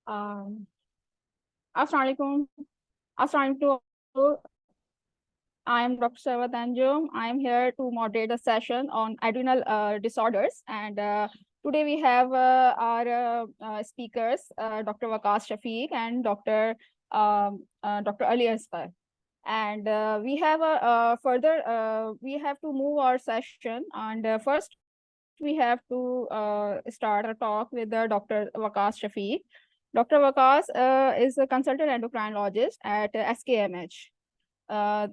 Assalamualaikum. Assalamualaikum to all. I am Dr. Sarvat Anjum. I am here to moderate a session on adrenal disorders. And today we have our speakers, Dr. Waqas Shafiq and Dr. Ali Asghar. And we have we have to move our session. And first, we have to start a talk with Dr. Waqas Shafiq. Dr. Waqas is a consultant endocrinologist at SKMH. Uh,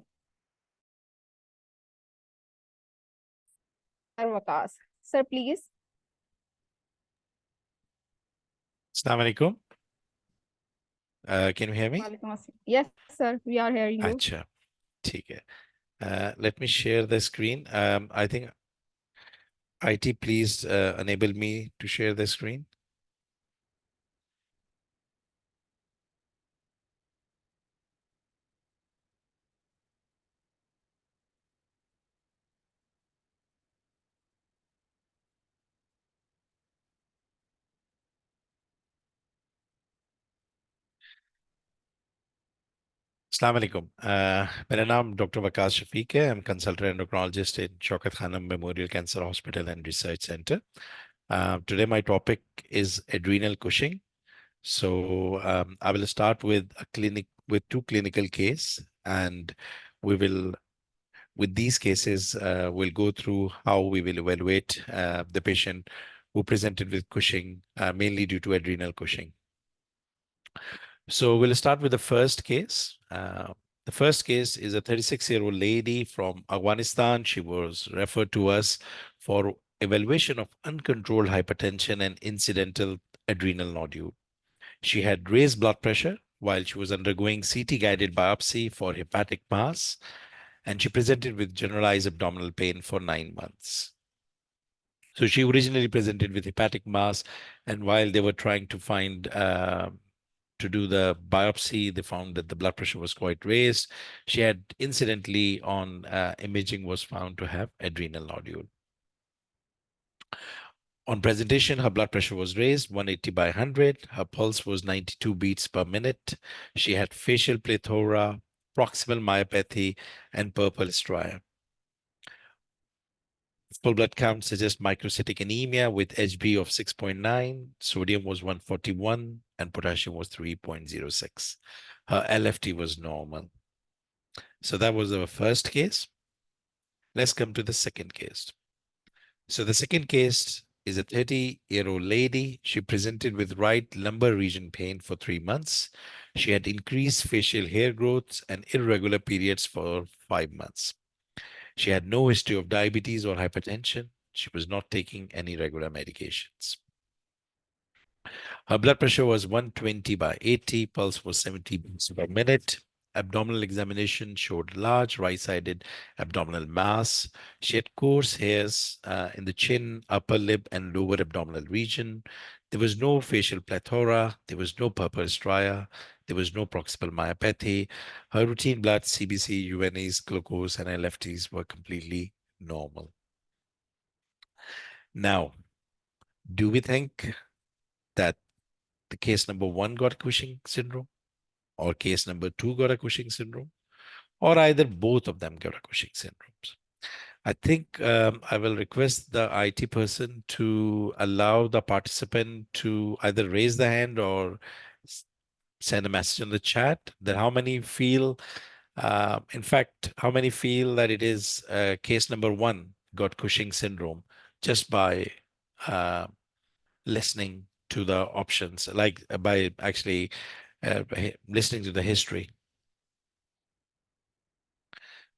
Waqas. Sir, please. Assalamu alaikum. Can you hear me? Yes, sir, we are hearing you. Acha, theek hai. Let me share the screen. I think IT, please enable me to share the screen. Assalamu alaikum. मेरा नाम doctor Waqas Shafiq है. I'm consultant endocrinologist in Shaukat Khanum Memorial Cancer Hospital and Research Center. Today my topic is adrenal Cushing. So I will start with two clinical cases, and we will, with these cases, we'll go through how we will evaluate the patient who presented with Cushing, mainly due to adrenal Cushing. So we'll start with the first case. The first case is a 36-year-old lady from Afghanistan. She was referred to us for evaluation of uncontrolled hypertension and incidental adrenal nodule. She had raised blood pressure while she was undergoing CT-guided biopsy for hepatic mass, and she presented with generalized abdominal pain for 9 months. So she originally presented with hepatic mass, and while they were trying to find to do the biopsy, they found that the blood pressure was quite raised. She had incidentally on imaging was found to have adrenal nodule. On presentation, her blood pressure was raised 180 by 100. Her pulse was 92 beats per minute. She had facial plethora, proximal myopathy, and purple striae. Full blood count suggests microcytic anemia with HB of 6.9, sodium was 141, and potassium was 3.06. Her LFT was normal. So that was our first case. Let's come to the second case. So the second case is a 30-year-old lady. She presented with right lumbar region pain for 3 months. She had increased facial hair growth and irregular periods for 5 months. She had no history of diabetes or hypertension. She was not taking any regular medications. Her blood pressure was 120 by 80, pulse was 70 beats per minute. Abdominal examination showed large right-sided abdominal mass. She had coarse hairs in the chin, upper lip, and lower abdominal region. There was no facial plethora. There was no purple striae. There was no proximal myopathy. Her routine blood, CBC, UNAs, glucose, and LFTs were completely normal. Now, do we think that the case number 1 got Cushing syndrome, or case number 2 got a Cushing syndrome, or either both of them got a Cushing syndromes? I think I will request the IT person to allow the participant to either raise the hand or send a message in the chat that how many feel, in fact, how many feel that it is case number 1 got Cushing syndrome just by listening to the options, like by actually listening to the history.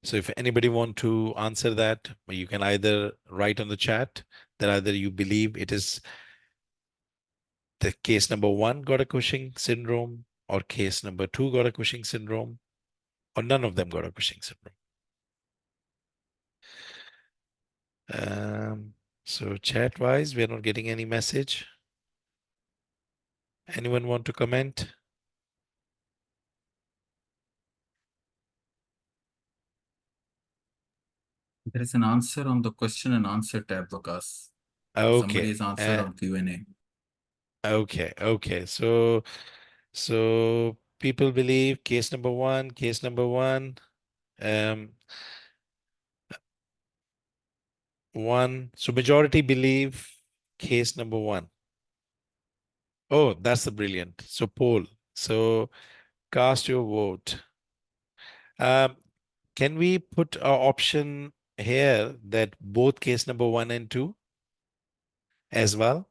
So if anybody want to answer that, you can either write on the chat that either you believe it is the case number 1 got a Cushing syndrome, or case number 2 got a Cushing syndrome, or none of them got a Cushing syndrome. So chat wise, we're not getting any message. Anyone want to comment? There is an answer on the question and answer tab, Waqas. Okay. Somebody's answered on Q&A. Okay, okay. So people believe case number one. Um, one. So majority believe case number one. Oh, that's the brilliant. So poll. So cast your vote. Um, can we put an option here that both case number one and two as well?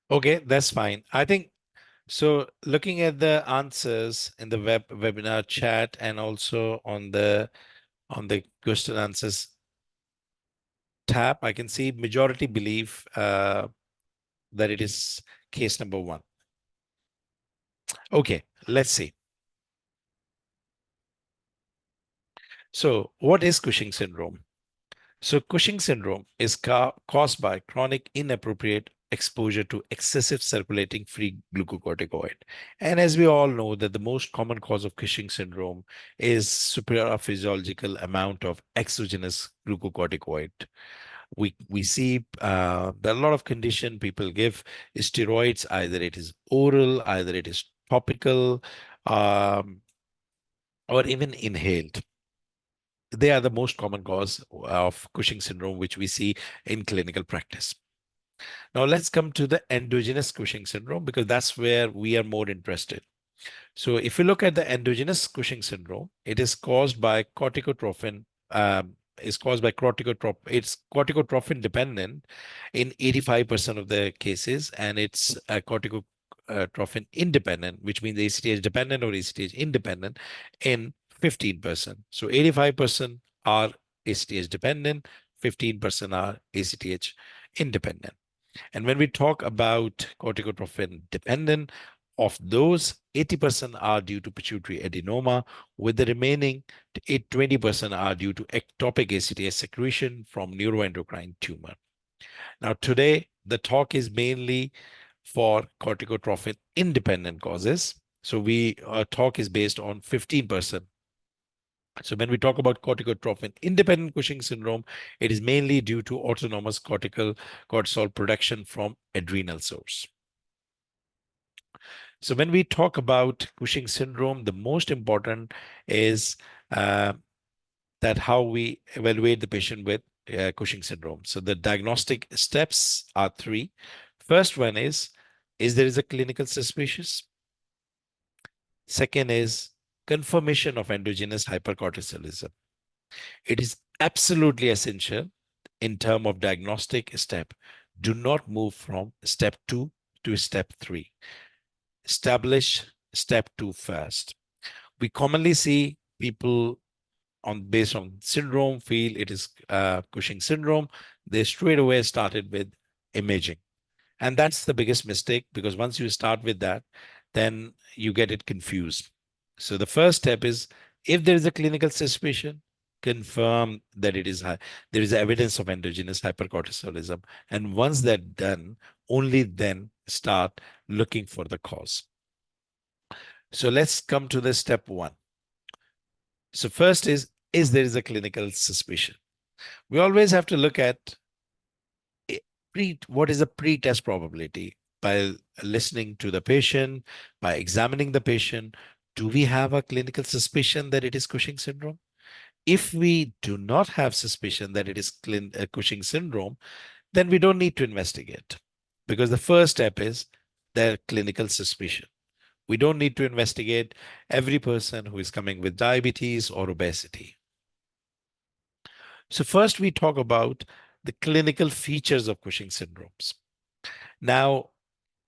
Okay, that's fine. I think so. Looking at the answers in the webinar chat and also on the question answers tab, I can see majority believe that it is case number one. Okay, let's see. So, what is Cushing syndrome? So, Cushing syndrome is caused by chronic inappropriate exposure to excessive circulating free glucocorticoid. And as we all know that the most common cause of Cushing syndrome is superior physiological amount of exogenous glucocorticoid. We see there are a lot of condition people give steroids, either it is oral, either it is topical, um, or even inhaled. They are the most common cause of Cushing syndrome, which we see in clinical practice. Now let's come to the endogenous Cushing syndrome, because that's where we are more interested. So if you look at the endogenous Cushing syndrome, it is caused by corticotrophin. Is caused by it's corticotrophin dependent in 85% of the cases, and it's corticotrophin independent, which means ACTH dependent or ACTH independent in 15%. So 85% are ACTH dependent, 15% are ACTH independent. And when we talk about corticotrophin dependent, of those, 80% are due to pituitary adenoma, with the remaining 20% are due to ectopic ACTH secretion from neuroendocrine tumor. Now, today, the talk is mainly for corticotrophin independent causes. So our talk is based on 15%. So when we talk about corticotrophin independent Cushing syndrome, it is mainly due to autonomous cortisol production from adrenal source. So when we talk about Cushing syndrome, the most important is that how we evaluate the patient with Cushing syndrome. So the diagnostic steps are three. First one is there is a clinical suspicious? Second is confirmation of endogenous hypercortisolism. It is absolutely essential in terms of diagnostic step. Do not move from step 2 to step 3. Establish step 2 first. We commonly see people based on syndrome feel it is Cushing syndrome. They straight away started with imaging. And that's the biggest mistake, because once you start with that, then you get it confused. So the first step is, if there is a clinical suspicion, confirm that there is evidence of endogenous hypercortisolism. And once that's done, only then start looking for the cause. So let's come to the step 1. So first is there is a clinical suspicion. We always have to look at what is the pre-test probability by listening to the patient, by examining the patient. Do we have a clinical suspicion that it is Cushing syndrome? If we do not have suspicion that it is Cushing syndrome, then we don't need to investigate, because the first step is the clinical suspicion. We don't need to investigate every person who is coming with diabetes or obesity. So first we talk about the clinical features of Cushing syndromes. Now,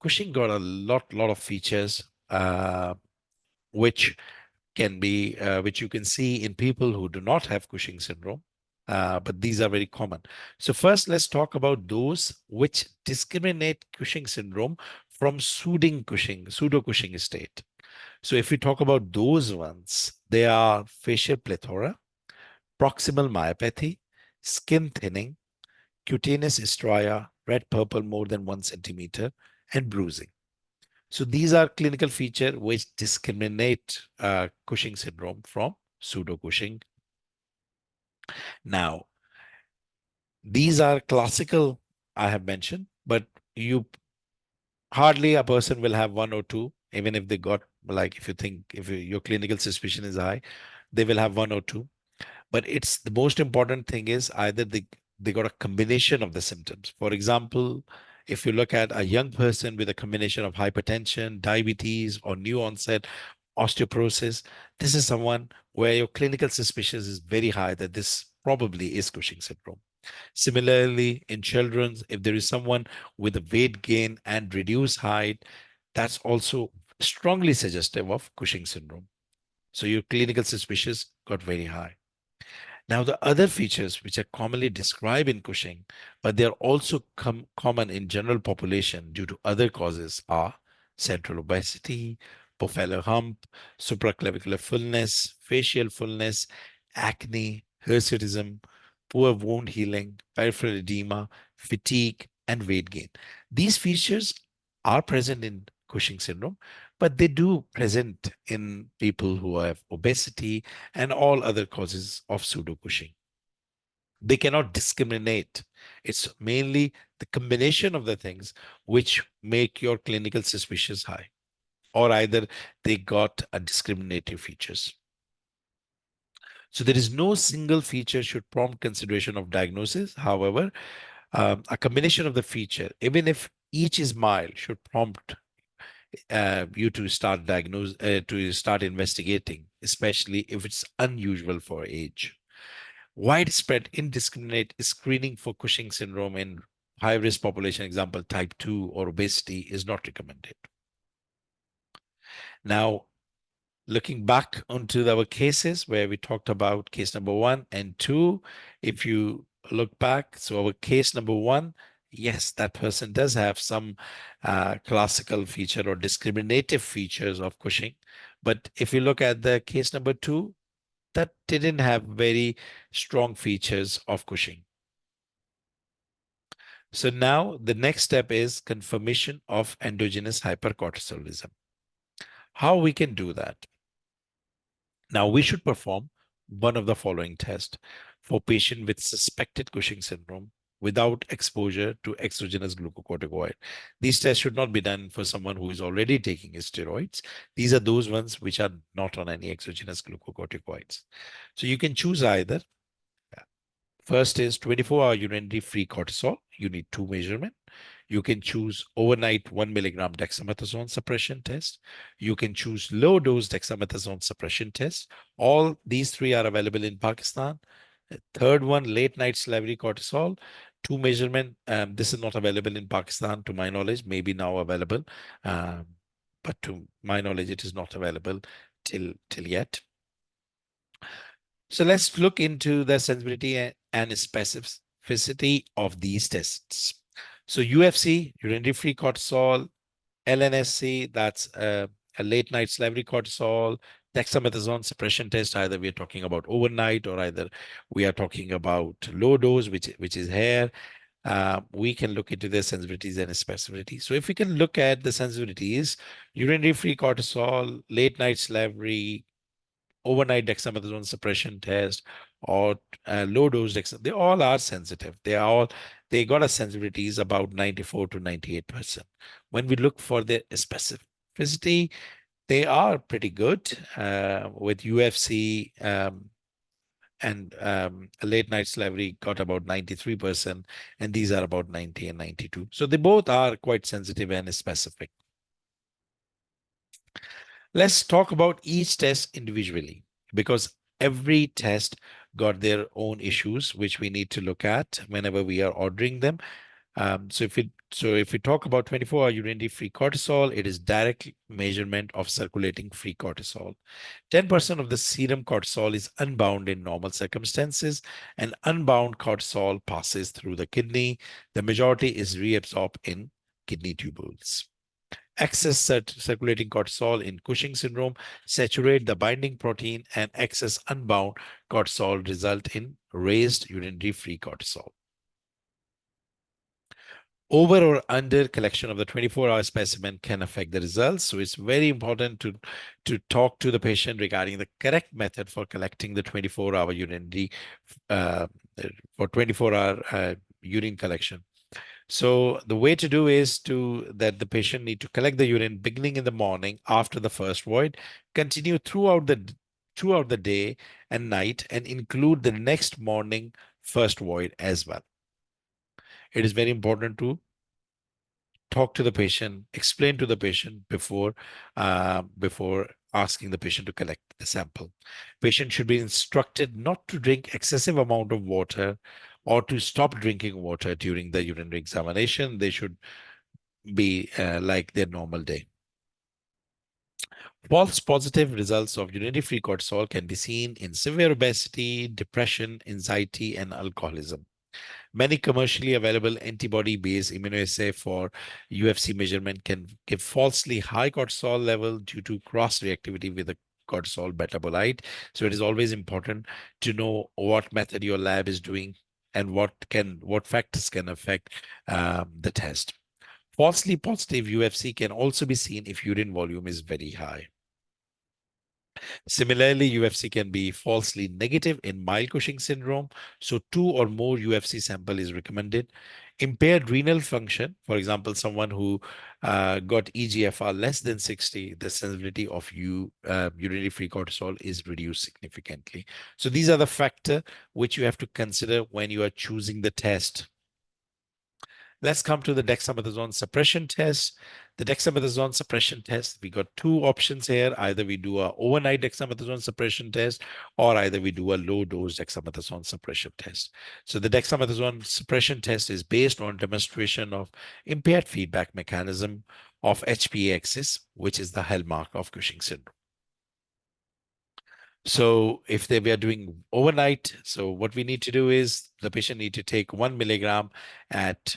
Cushing got a lot of features, which which you can see in people who do not have Cushing syndrome, but these are very common. So first, let's talk about those which discriminate Cushing syndrome from pseudo-Cushing state. So if we talk about those ones, they are facial plethora, proximal myopathy, skin thinning, cutaneous striae, red purple more than 1 centimeter, and bruising. So these are clinical features which discriminate Cushing syndrome from pseudo-Cushing. Now, these are classical, I have mentioned, but you hardly a person will have one or two, even if they got, like, if you think, if your clinical suspicion is high, they will have one or two. But it's the most important thing is either they got a combination of the symptoms. For example, if you look at a young person with a combination of hypertension, diabetes, or new onset osteoporosis, this is someone where your clinical suspicion is very high that this probably is Cushing syndrome. Similarly, in children, if there is someone with a weight gain and reduced height, that's also strongly suggestive of Cushing syndrome. So your clinical suspicions got very high. Now, the other features which are commonly described in Cushing, but they're also common in general population due to other causes are central obesity, pophellar hump, supraclavicular fullness, facial fullness, acne, hirsutism, poor wound healing, peripheral edema, fatigue, and weight gain. These features are present in Cushing syndrome, but they do present in people who have obesity and all other causes of pseudo-Cushing. They cannot discriminate. It's mainly the combination of the things which make your clinical suspicions high, or either they got a discriminative features. So there is no single feature should prompt consideration of diagnosis. However, a combination of the feature, even if each is mild, should prompt you to start investigating, especially if it's unusual for age. Widespread indiscriminate screening for Cushing syndrome in high-risk population, example type 2 or obesity, is not recommended. Now, looking back onto our cases where we talked about case number 1 and 2, if you look back, so our case number 1, yes, that person does have some classical feature or discriminative features of Cushing. But if you look at the case number 2, that didn't have very strong features of Cushing. So now the next step is confirmation of endogenous hypercortisolism. How we can do that? Now we should perform one of the following tests for patient with suspected Cushing syndrome without exposure to exogenous glucocorticoid. These tests should not be done for someone who is already taking steroids. These are those ones which are not on any exogenous glucocorticoids. So you can choose either. First is 24-hour urinary free cortisol. You need 2 measurements. You can choose overnight 1 milligram dexamethasone suppression test. You can choose low dose dexamethasone suppression test. All these 3 are available in Pakistan. Third one, late night salivary cortisol. 2 measurement. This is not available in Pakistan to my knowledge, maybe now available. But to my knowledge, it is not available till yet. So let's look into the sensitivity and specificity of these tests. So UFC, urinary free cortisol, LNSC, that's a late night salivary cortisol, dexamethasone suppression test, either we are talking about overnight or either we are talking about low dose, which is hair. We can look into their sensitivities and specificity. So if we can look at the sensitivities, urinary free cortisol, late night salivary, overnight dexamethasone suppression test, or low dose dexamethasone, they all are sensitive. They got a sensitivities about 94 to 98%. When we look for the specificity, they are pretty good with UFC and late night salivary got about 93%, and these are about 90 and 92. So they both are quite sensitive and specific. Let's talk about each test individually because every test got their own issues, which we need to look at whenever we are ordering them. So if we talk about 24-hour urinary free cortisol, it is direct measurement of circulating free cortisol. 10% of the serum cortisol is unbound in normal circumstances, and unbound cortisol passes through the kidney. The majority is reabsorbed in kidney tubules. Excess circulating cortisol in Cushing syndrome saturate the binding protein, and excess unbound cortisol result in raised urinary free cortisol. over or under collection of the 24-hour specimen can affect the results. So it's very important to talk to the patient regarding the correct method for collecting the 24-hour urinary uh, for 24-hour urine collection. So the way to do is that the patient need to collect the urine beginning in the morning after the first void, continue throughout the day and night, and include the next morning first void as well. It is very important to talk to the patient, explain to the patient before asking the patient to collect the sample. Patient should be instructed not to drink excessive amount of water or to stop drinking water during the urinary examination. They should be like their normal day. False positive results of urinary free cortisol can be seen in severe obesity, depression, anxiety, and alcoholism. Many commercially available antibody-based immunoassay for UFC measurement can give falsely high cortisol level due to cross-reactivity with the cortisol metabolite. So it is always important to know what method your lab is doing and what factors can affect the test. Falsely positive UFC can also be seen if urine volume is very high. Similarly, UFC can be falsely negative in mild Cushing syndrome, so 2 or more UFC sample is recommended. Impaired renal function, for example, someone who got EGFR less than 60, the sensitivity of urinary free cortisol is reduced significantly. So these are the factors which you have to consider when you are choosing the test. Let's come to the dexamethasone suppression test. The dexamethasone suppression test, we got two options here. Either we do a overnight dexamethasone suppression test, or either we do a low dose dexamethasone suppression test. So the dexamethasone suppression test is based on demonstration of impaired feedback mechanism of HPA axis, which is the hallmark of Cushing syndrome. So if we are doing overnight, so what we need to do is the patient need to take 1 milligram at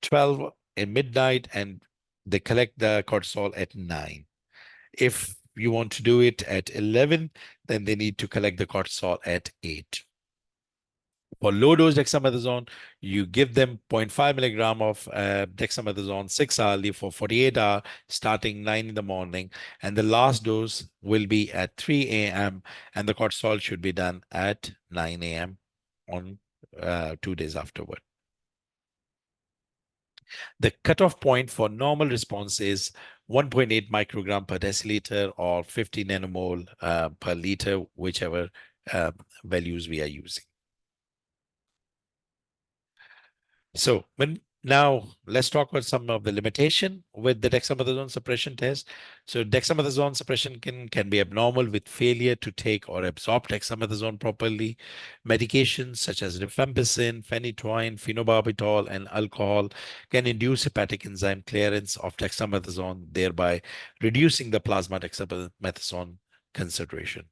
12 in midnight, and they collect the cortisol at 9. If you want to do it at 11, then they need to collect the cortisol at 8. For low dose dexamethasone, you give them 0.5 milligram of dexamethasone 6 hourly for 48 hours, starting 9 in the morning. And the last dose will be at 3 a.m. and the cortisol should be done at 9 a.m. on 2 days afterward. The cutoff point for normal response is 1.8 microgram per deciliter or 50 nanomole per liter, whichever values we are using. So now let's talk about some of the limitation with the dexamethasone suppression test. So dexamethasone suppression can be abnormal with failure to take or absorb dexamethasone properly. Medications such as rifampicin, phenytoin, phenobarbital, and alcohol can induce hepatic enzyme clearance of dexamethasone, thereby reducing the plasma dexamethasone concentration.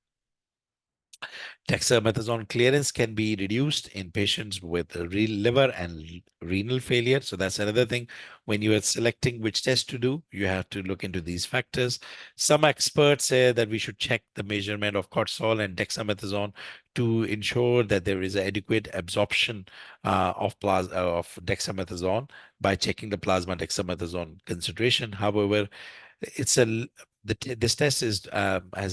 Dexamethasone clearance can be reduced in patients with liver and renal failure. So that's another thing. When you are selecting which test to do, you have to look into these factors. Some experts say that we should check the measurement of cortisol and dexamethasone to ensure that there is adequate absorption of dexamethasone by checking the plasma dexamethasone concentration. However, this test has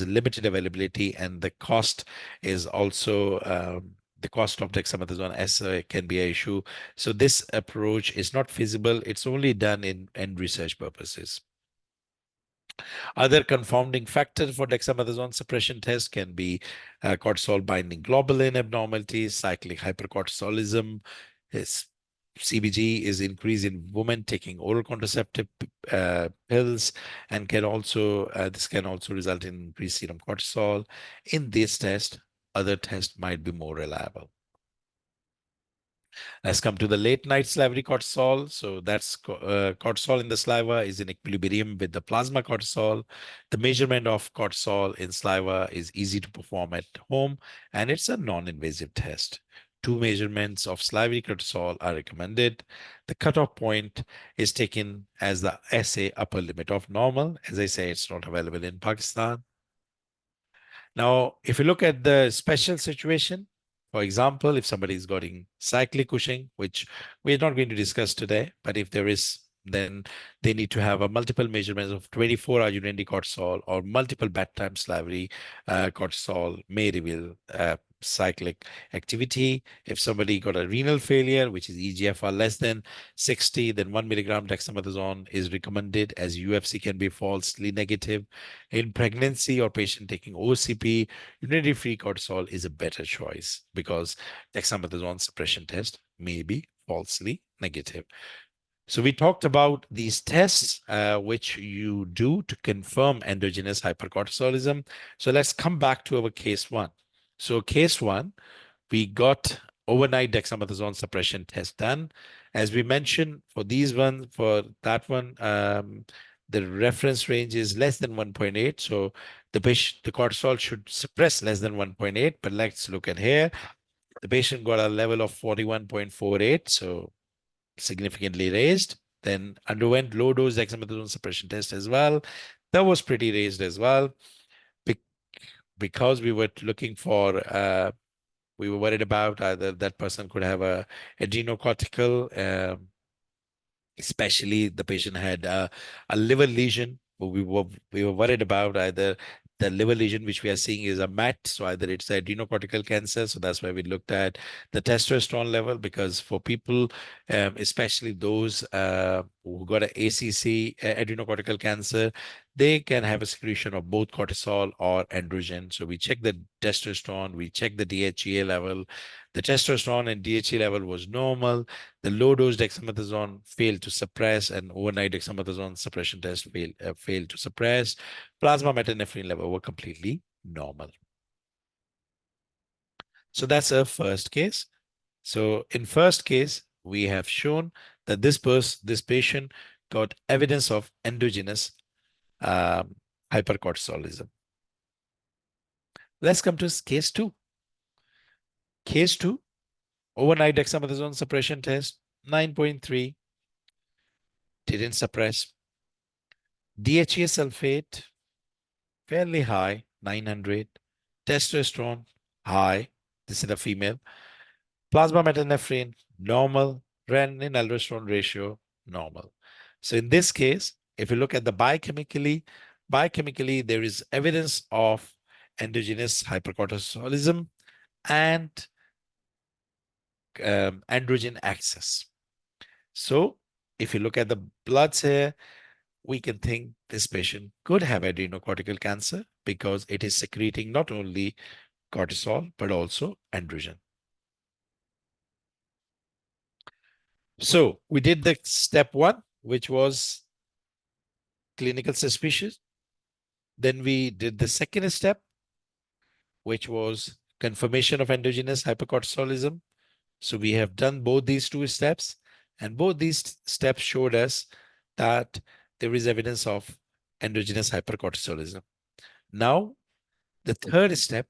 a limited availability, and the cost is also the cost of dexamethasone assay can be an issue. So this approach is not feasible. It's only done in research purposes. Other confounding factors for dexamethasone suppression test can be cortisol binding globulin abnormalities, cyclic hypercortisolism. CBG is increased in women taking oral contraceptive pills, and this can also result in increased serum cortisol. In this test, other tests might be more reliable. Let's come to the late night salivary cortisol. So that's cortisol in the saliva is in equilibrium with the plasma cortisol. The measurement of cortisol in saliva is easy to perform at home, and it's a non-invasive test. 2 measurements of salivary cortisol are recommended. The cutoff point is taken as the assay upper limit of normal. As I say, it's not available in Pakistan. Now, if you look at the special situation For example, if somebody is getting cyclic Cushing, which we're not going to discuss today, but if there is, then they need to have a multiple measurements of 24-hour urinary cortisol or multiple bedtime salivary cortisol may reveal cyclic activity. If somebody got a renal failure, which is EGFR less than 60, then 1 milligram dexamethasone is recommended, as UFC can be falsely negative. In pregnancy or patient taking OCP, urinary free cortisol is a better choice because dexamethasone suppression test may be falsely negative. So we talked about these tests which you do to confirm endogenous hypercortisolism. So let's come back to our case one. So case one, we got overnight dexamethasone suppression test done. As we mentioned, for that one, the reference range is less than 1.8. So the cortisol should suppress less than 1.8. But let's look at here. The patient got a level of 41.48. So significantly raised, then underwent low dose dexamethasone suppression test as well. That was pretty raised as well. Because we were looking for, we were worried about either that person could have a adrenocortical, especially the patient had a liver lesion. We were worried about either the liver lesion which we are seeing is a MET, so either it's adrenocortical cancer. So that's why we looked at the testosterone level, because for people, especially those who got an ACC, adrenocortical cancer, they can have a secretion of both cortisol or androgen. So we check the testosterone, we check the DHEA level. The testosterone and DHEA level was normal. The low dose dexamethasone failed to suppress, and overnight dexamethasone suppression test failed to suppress. Plasma metanephrine level were completely normal. So that's our first case. So in first case, we have shown that this patient got evidence of endogenous hypercortisolism. Let's come to case two. Case two, overnight dexamethasone suppression test, 9.3, didn't suppress. DHEA sulfate, fairly high, 900. Testosterone, high. This is a female. Plasma metanephrine, normal. Renin-aldosterone ratio, normal. So in this case, if you look at the biochemically, there is evidence of endogenous hypercortisolism and androgen axis. So if you look at the bloods here, we can think this patient could have adrenocortical cancer because it is secreting not only cortisol, but also androgen. So we did the step one, which was clinical suspicious. Then we did the second step, which was confirmation of endogenous hypercortisolism. So we have done both these two steps, and both these steps showed us that there is evidence of endogenous hypercortisolism. Now, the third step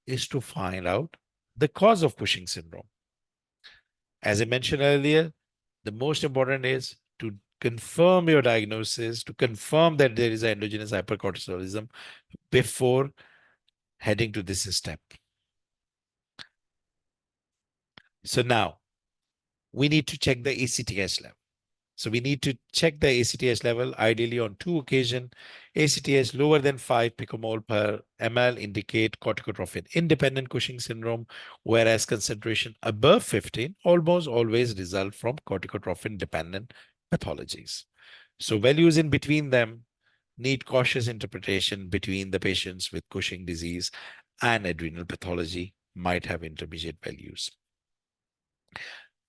is to find out the cause of Cushing syndrome. As I mentioned earlier, the most important is to confirm your diagnosis, to confirm that there is endogenous hypercortisolism before heading to this step. So now we need to check the ACTH level. So we need to check the ACTH level ideally on two occasions. ACTH lower than 5 picomole per ml indicate corticotrophin independent Cushing syndrome, whereas concentration above 15 almost always result from corticotrophin dependent pathologies. So values in between them need cautious interpretation between the patients with Cushing disease and adrenal pathology might have intermediate values.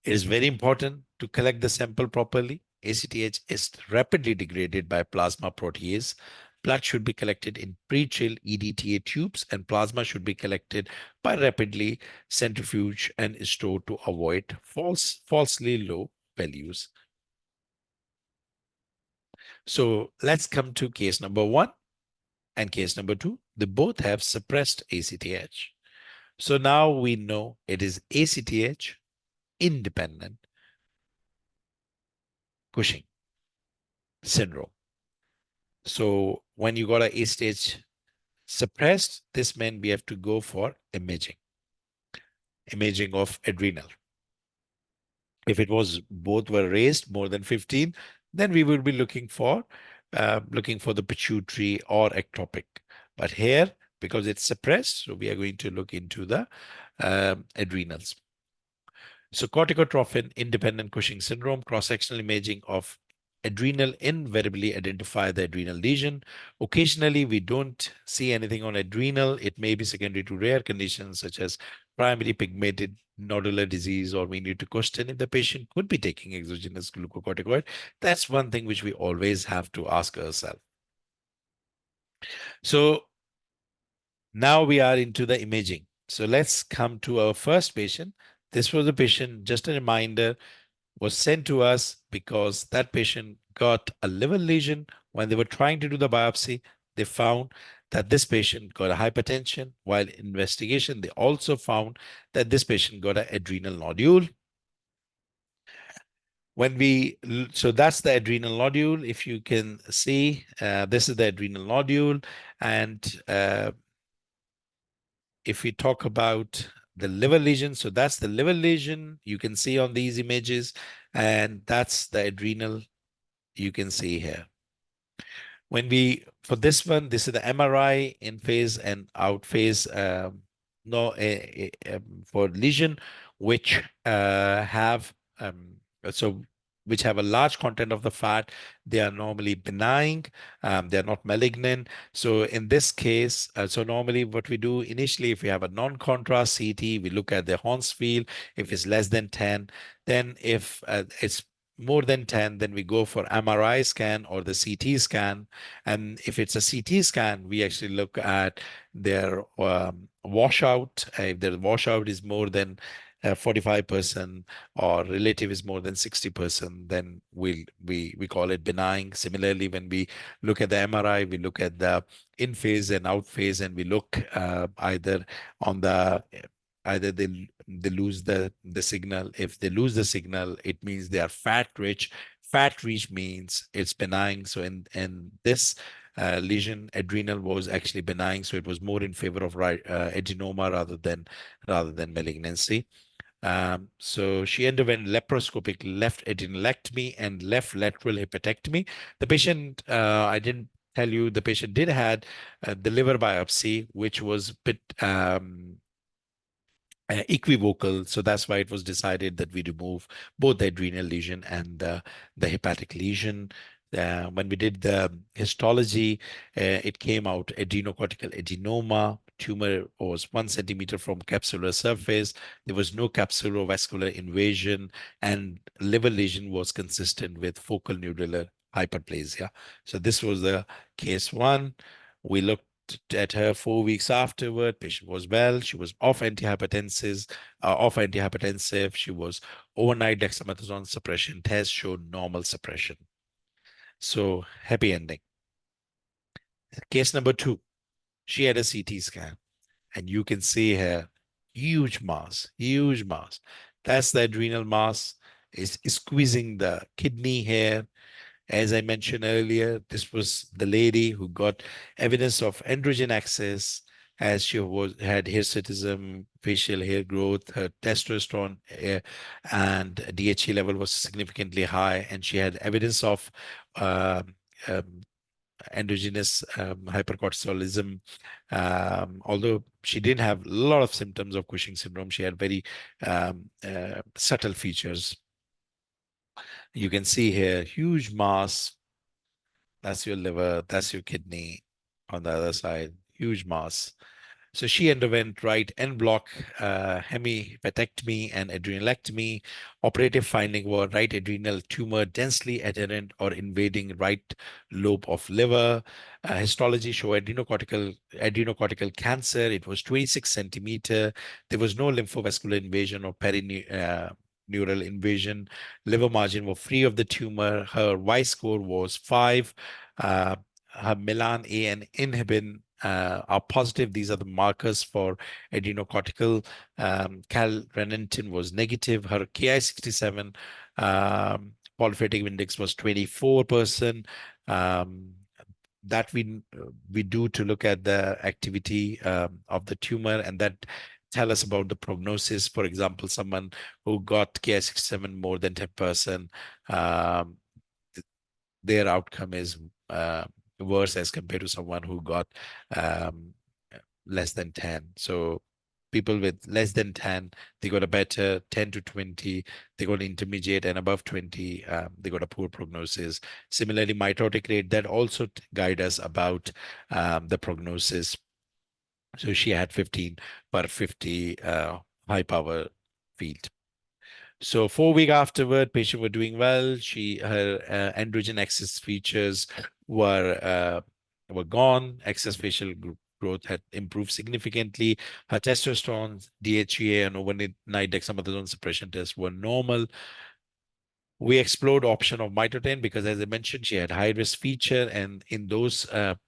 It is very important to collect the sample properly. ACTH is rapidly degraded by plasma protease. Blood should be collected in pre-chill EDTA tubes, and plasma should be collected by rapidly centrifuge and stored to avoid falsely low values. So let's come to case number one and case number two. They both have suppressed ACTH. So now we know it is ACTH independent Cushing syndrome. So when you got a stage suppressed, this meant we have to go for imaging. imaging of adrenal. If it was both were raised more than 15, then we will be looking for the pituitary or ectopic. But here, because it's suppressed, so we are going to look into the adrenals. So corticotrophin independent Cushing syndrome, cross-sectional imaging of adrenal invariably identify the adrenal lesion. Occasionally, we don't see anything on adrenal. It may be secondary to rare conditions such as primary pigmented nodular disease, or we need to question if the patient could be taking exogenous glucocorticoid. That's one thing which we always have to ask ourselves. So now we are into the imaging. So let's come to our first patient. This was a patient, just a reminder, was sent to us because that patient got a liver lesion. When they were trying to do the biopsy, they found that this patient got a hypertension. While investigation, they also found that this patient got an adrenal nodule. So that's the adrenal nodule. If you can see, this is the adrenal nodule. And if we talk about the liver lesion, so that's the liver lesion you can see on these images, and that's the adrenal you can see here. For this one, this is the MRI in phase and out phase, for lesion, which have so which have a large content of the fat. They are normally benign. They are not malignant. So in this case, so normally what we do initially, if we have a non-contrast CT, we look at the Horn's field. If it's less than 10, then if it's more than 10, then we go for MRI scan or the CT scan. And if it's a CT scan, we actually look at their washout. If their washout is more than 45% or relative is more than 60%, then we call it benign. Similarly, when we look at the MRI, we look at the in phase and out phase, and we look either they lose the signal. If they lose the signal, it means they are fat rich. Fat rich means it's benign. So in this lesion, adrenal was actually benign, so it was more in favor of adenoma rather than malignancy. So she underwent laparoscopic left adrenalectomy and left lateral hepatectomy. The patient, I didn't tell you, the patient did had the liver biopsy, which was a bit equivocal. So that's why it was decided that we remove both the adrenal lesion and the hepatic lesion. When we did the histology, it came out adrenocortical adenoma. Tumor was 1 centimeter from capsular surface. There was no capsulovascular invasion, and liver lesion was consistent with focal neural hyperplasia. So this was the case one. We looked at her 4 weeks afterward. Patient was well. She was off antihypertensive. She was overnight dexamethasone suppression. Test showed normal suppression. So happy ending. Case number 2. She had a CT scan, and you can see here huge mass, huge mass. That's the adrenal mass. Is squeezing the kidney here. As I mentioned earlier, this was the lady who got evidence of androgen axis, as she had hirsutism, facial hair growth, her testosterone and DHE level was significantly high, and she had evidence of um, um, endogenous hypercortisolism. Although she didn't have a lot of symptoms of Cushing syndrome, she had very subtle features. You can see here, huge mass. That's your liver, that's your kidney on the other side, huge mass. So she underwent right en bloc hemipetectomy and adrenalectomy. Operative finding were right adrenal tumor densely adherent or invading right lobe of liver. Histology show adrenocortical cancer. It was 26 centimeter. There was no lymphovascular invasion or neural invasion. Liver margin were free of the tumor. Her Y score was 5. Her Milan A and inhibin are positive. These are the markers for adrenocortical. Calrenitin was negative. Her Ki67 polyphatic index was 24%. That we do to look at the activity of the tumor, and that tell us about the prognosis. For example, someone who got Ki-67 more than 10%, um, their outcome is worse as compared to someone who got um, less than 10. So people with less than 10, they got a better. 10 to 20, they got intermediate, and above 20, they got a poor prognosis. Similarly, mitotic rate, that also guide us about the prognosis. So she had 15 per 50 high power field. So 4 weeks afterward, patient were doing well. Her androgen axis features were gone. Excess facial growth had improved significantly. Her testosterone, DHEA, and overnight dexamethasone suppression tests were normal. We explored option of mitoten because, as I mentioned, she had high risk feature, and in those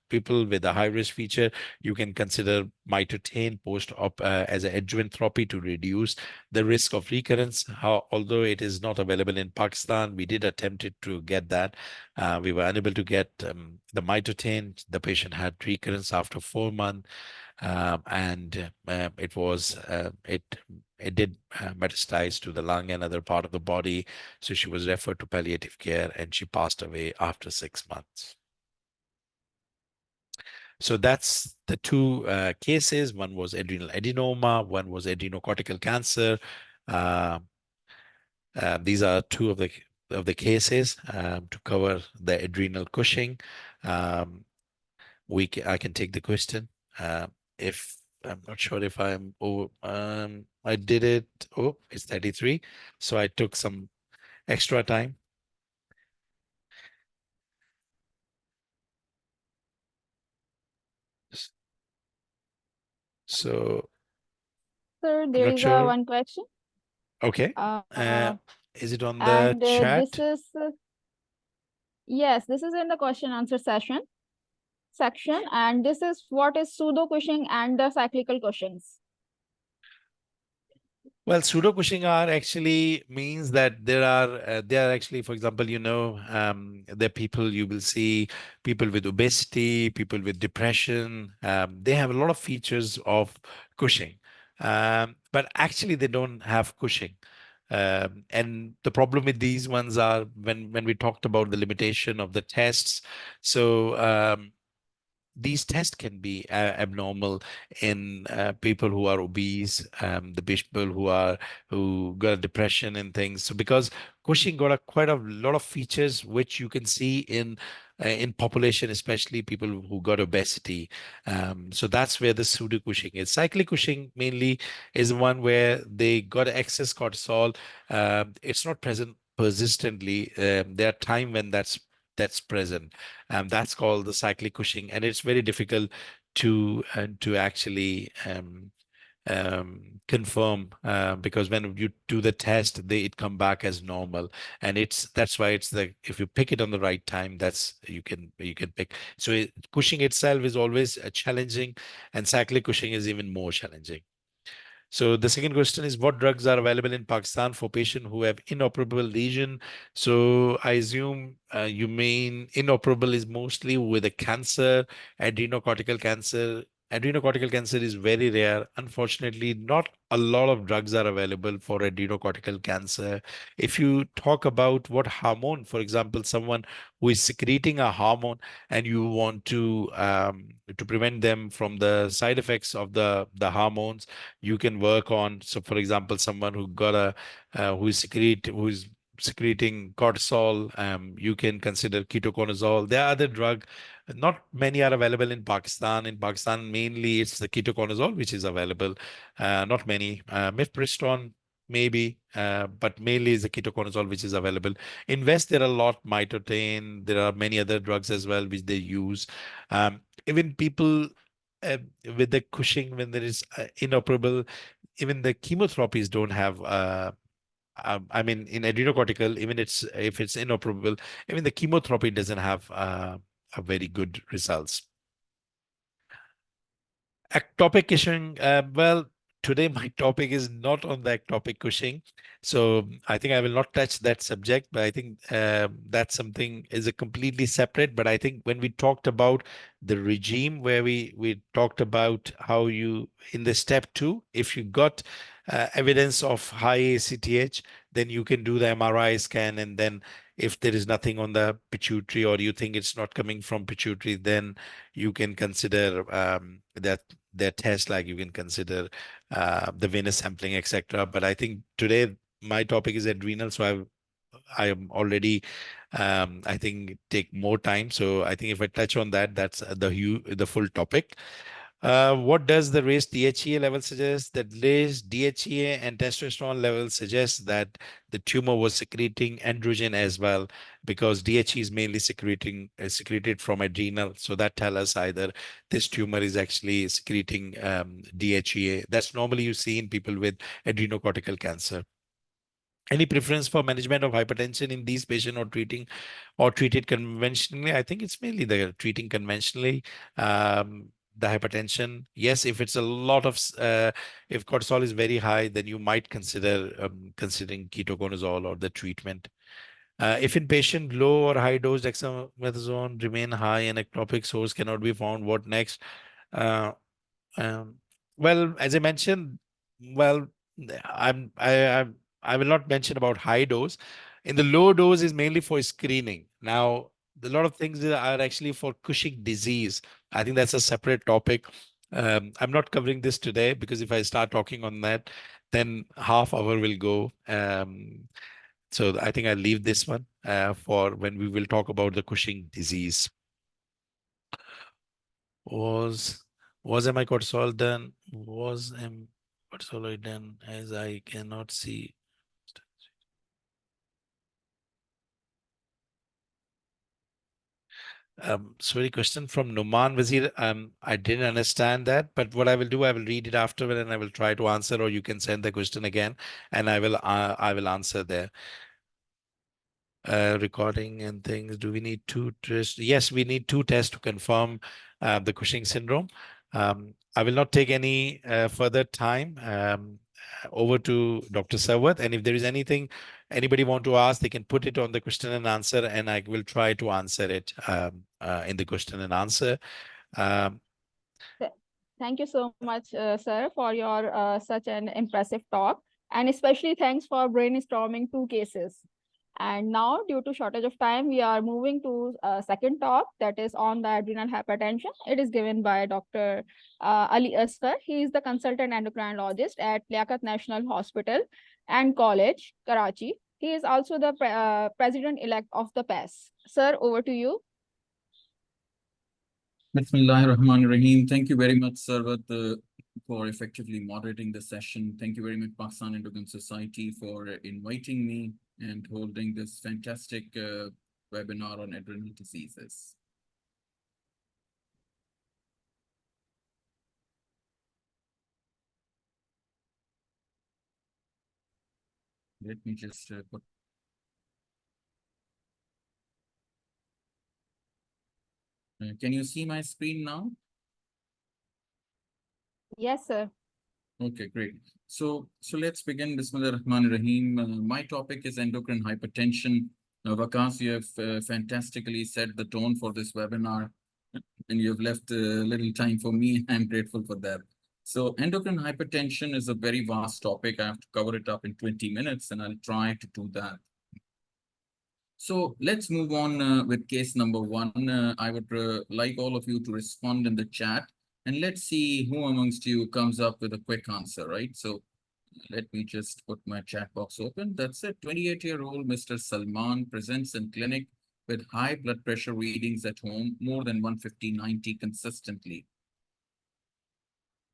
people with a high risk feature, you can consider mitoten post-op as an adjuvant therapy to reduce the risk of recurrence. Although it is not available in Pakistan, we did attempt it to get that. We were unable to get the mitoten. The patient had recurrence after 4 months, and it did metastasize to the lung and other part of the body. So she was referred to palliative care, and she passed away after 6 months. So that's the two cases. One was adrenal adenoma, one was adrenocortical cancer. Uh, these are two of the cases to cover the adrenal Cushing. Um, I can take the question. If I'm not sure if I'm I did it. Oh, it's 33. So I took some extra time. So Sir, I'm there not is sure. one question. Okay. Uh, Is it on the and this chat? is yes, this is in the question answer section, and this is what is pseudo Cushing and the cyclical Cushings. Well, pseudo Cushing are actually means that there are actually, for example, there are people you will see, people with obesity, people with depression. They have a lot of features of Cushing, but actually they don't have Cushing. And the problem with these ones are when we talked about the limitation of the tests. So these tests can be abnormal in people who are obese, the people who got depression and things. So because Cushing got quite a lot of features which you can see in population, especially people who got obesity. So that's where the pseudo Cushing is. Cyclic Cushing mainly is one where they got excess cortisol. It's not present persistently. There are time when that's present. That's called the cyclic Cushing, and it's very difficult to actually confirm because when you do the test, it come back as normal, and that's why it's if you pick it on the right time, that's you can pick. So Cushing itself is always challenging, and cyclic Cushing is even more challenging. So the second question is, what drugs are available in Pakistan for patients who have inoperable lesion? So I assume you mean inoperable is mostly with a cancer, adrenocortical cancer. Adrenocortical cancer is very rare. Unfortunately, not a lot of drugs are available for adrenocortical cancer. If you talk about what hormone, for example, someone who is secreting a hormone and you want to prevent them from the side effects of the hormones, you can work on. So for example, someone who got a who's secreting cortisol, you can consider ketoconazole. There are other drug, not many are available in Pakistan. In Pakistan mainly it's the ketoconazole which is available, not many. Mifepristone maybe, but mainly is the ketoconazole which is available. In West there are a lot, mitoten, there are many other drugs as well which they use. Even people uh, with the Cushing, when there is inoperable, even the chemotherapies don't have. I mean, in adrenocortical, even if it's inoperable, even the chemotherapy doesn't have a very good results. Ectopic Cushing, well, today my topic is not on that topic, Cushing. So I think I will not touch that subject, but I think that's something is a completely separate. But I think when we talked about the regime, where we talked about how you in the step 2, if you got evidence of high ACTH, then you can do the MRI scan, and then if there is nothing on the pituitary or you think it's not coming from pituitary, then you can consider that test, like you can consider the venous sampling, etc. But I think today my topic is adrenal, so I am already I think take more time. So I think if I touch on that, that's the full topic. What does the raised DHEA level suggest? That raised DHEA and testosterone level suggests that the tumor was secreting androgen as well, because DHEA is mainly secreted from adrenal. So that tell us either this tumor is actually secreting DHEA. That's normally you see in people with adrenocortical cancer. Any preference for management of hypertension in these patients or treated conventionally? I think it's mainly the treating conventionally. The hypertension, yes, if it's a lot of if cortisol is very high, then you might consider considering ketoconazole or the treatment. If in patient low or high dose dexamethasone remain high and ectopic source cannot be found, what next? Uh, um, well, as I mentioned, well, I will not mention about high dose. In the low dose is mainly for screening. Now, a lot of things are actually for Cushing disease. I think that's a separate topic. I'm not covering this today because if I start talking on that, then half hour will go. So I think I'll leave this one for when we will talk about the Cushing disease. Was was MI cortisol done? Was cortisol done? As I cannot see. Sorry, question from Numan Wazir. I didn't understand that, but what I will do, I will read it afterward and I will try to answer, or you can send the question again and I will answer there. Recording and things. Do we need two tests? Yes, we need two tests to confirm the Cushing syndrome. I will not take any further time. Over to Dr. Sarwat, and if there is anything anybody want to ask, they can put it on the question and answer, and I will try to answer it in the question and answer. Thank you so much, sir, for your such an impressive talk. And especially thanks for brainstorming two cases. And now, due to shortage of time, we are moving to second talk that is on the adrenal hypertension. It is given by Dr. Ali Asghar. He is the consultant endocrinologist at Liaquat National Hospital and College, Karachi. He is also the president-elect of the PAS. Sir, over to you. Bismillahirrahmanirrahim. Thank you very much, Sarwat, for effectively moderating the session. Thank you very much, Pakistan Endocrine Society, for inviting me and holding this fantastic webinar on adrenal diseases. Let me just put. Can you see my screen now? Yes, sir. Okay, great. So let's begin. Bismillahirrahmanirrahim. My topic is endocrine hypertension. Waqas, you have fantastically set the tone for this webinar, and you have left a little time for me. I'm grateful for that. So endocrine hypertension is a very vast topic. I have to cover it up in 20 minutes, and I'll try to do that. So let's move on with case number 1. I would like all of you to respond in the chat, and let's see who amongst you comes up with a quick answer, right? So let me just put my chat box open. That's it. 28-year-old Mr. Salman presents in clinic with high blood pressure readings at home, more than 150/90 consistently.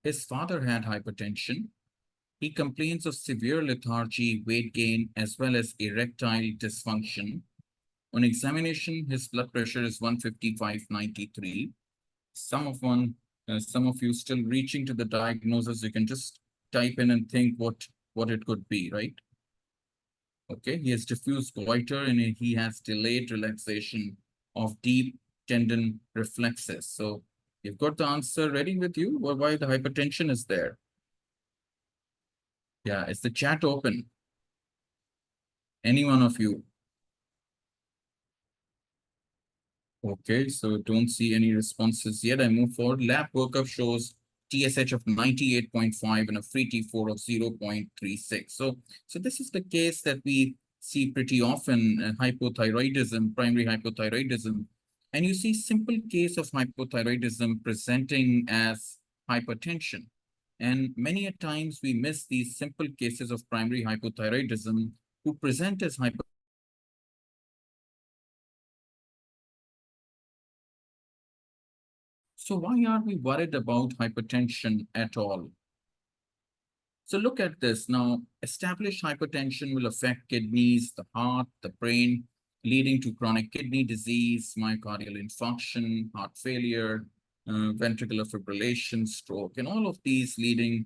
His father had hypertension. He complains of severe lethargy, weight gain, as well as erectile dysfunction. On examination, his blood pressure is 155/93. Some of you still reaching to the diagnosis, you can just type in and think what it could be, right? Okay, he has diffuse goiter and he has delayed relaxation of deep tendon reflexes. So you've got the answer ready with you, or why the hypertension is there. Yeah, is the chat open? Any one of you? Okay, so don't see any responses yet. I move forward. Lab workup shows TSH of 98.5 and a free T4 of 0.36. So this is the case that we see pretty often, hypothyroidism, primary hypothyroidism. And you see simple case of hypothyroidism presenting as hypertension. And many a times we miss these simple cases of primary hypothyroidism who present as hypertension. So why are we worried about hypertension at all? So look at this. Now, established hypertension will affect kidneys, the heart, the brain, leading to chronic kidney disease, myocardial infarction, heart failure, ventricular fibrillation, stroke, and all of these leading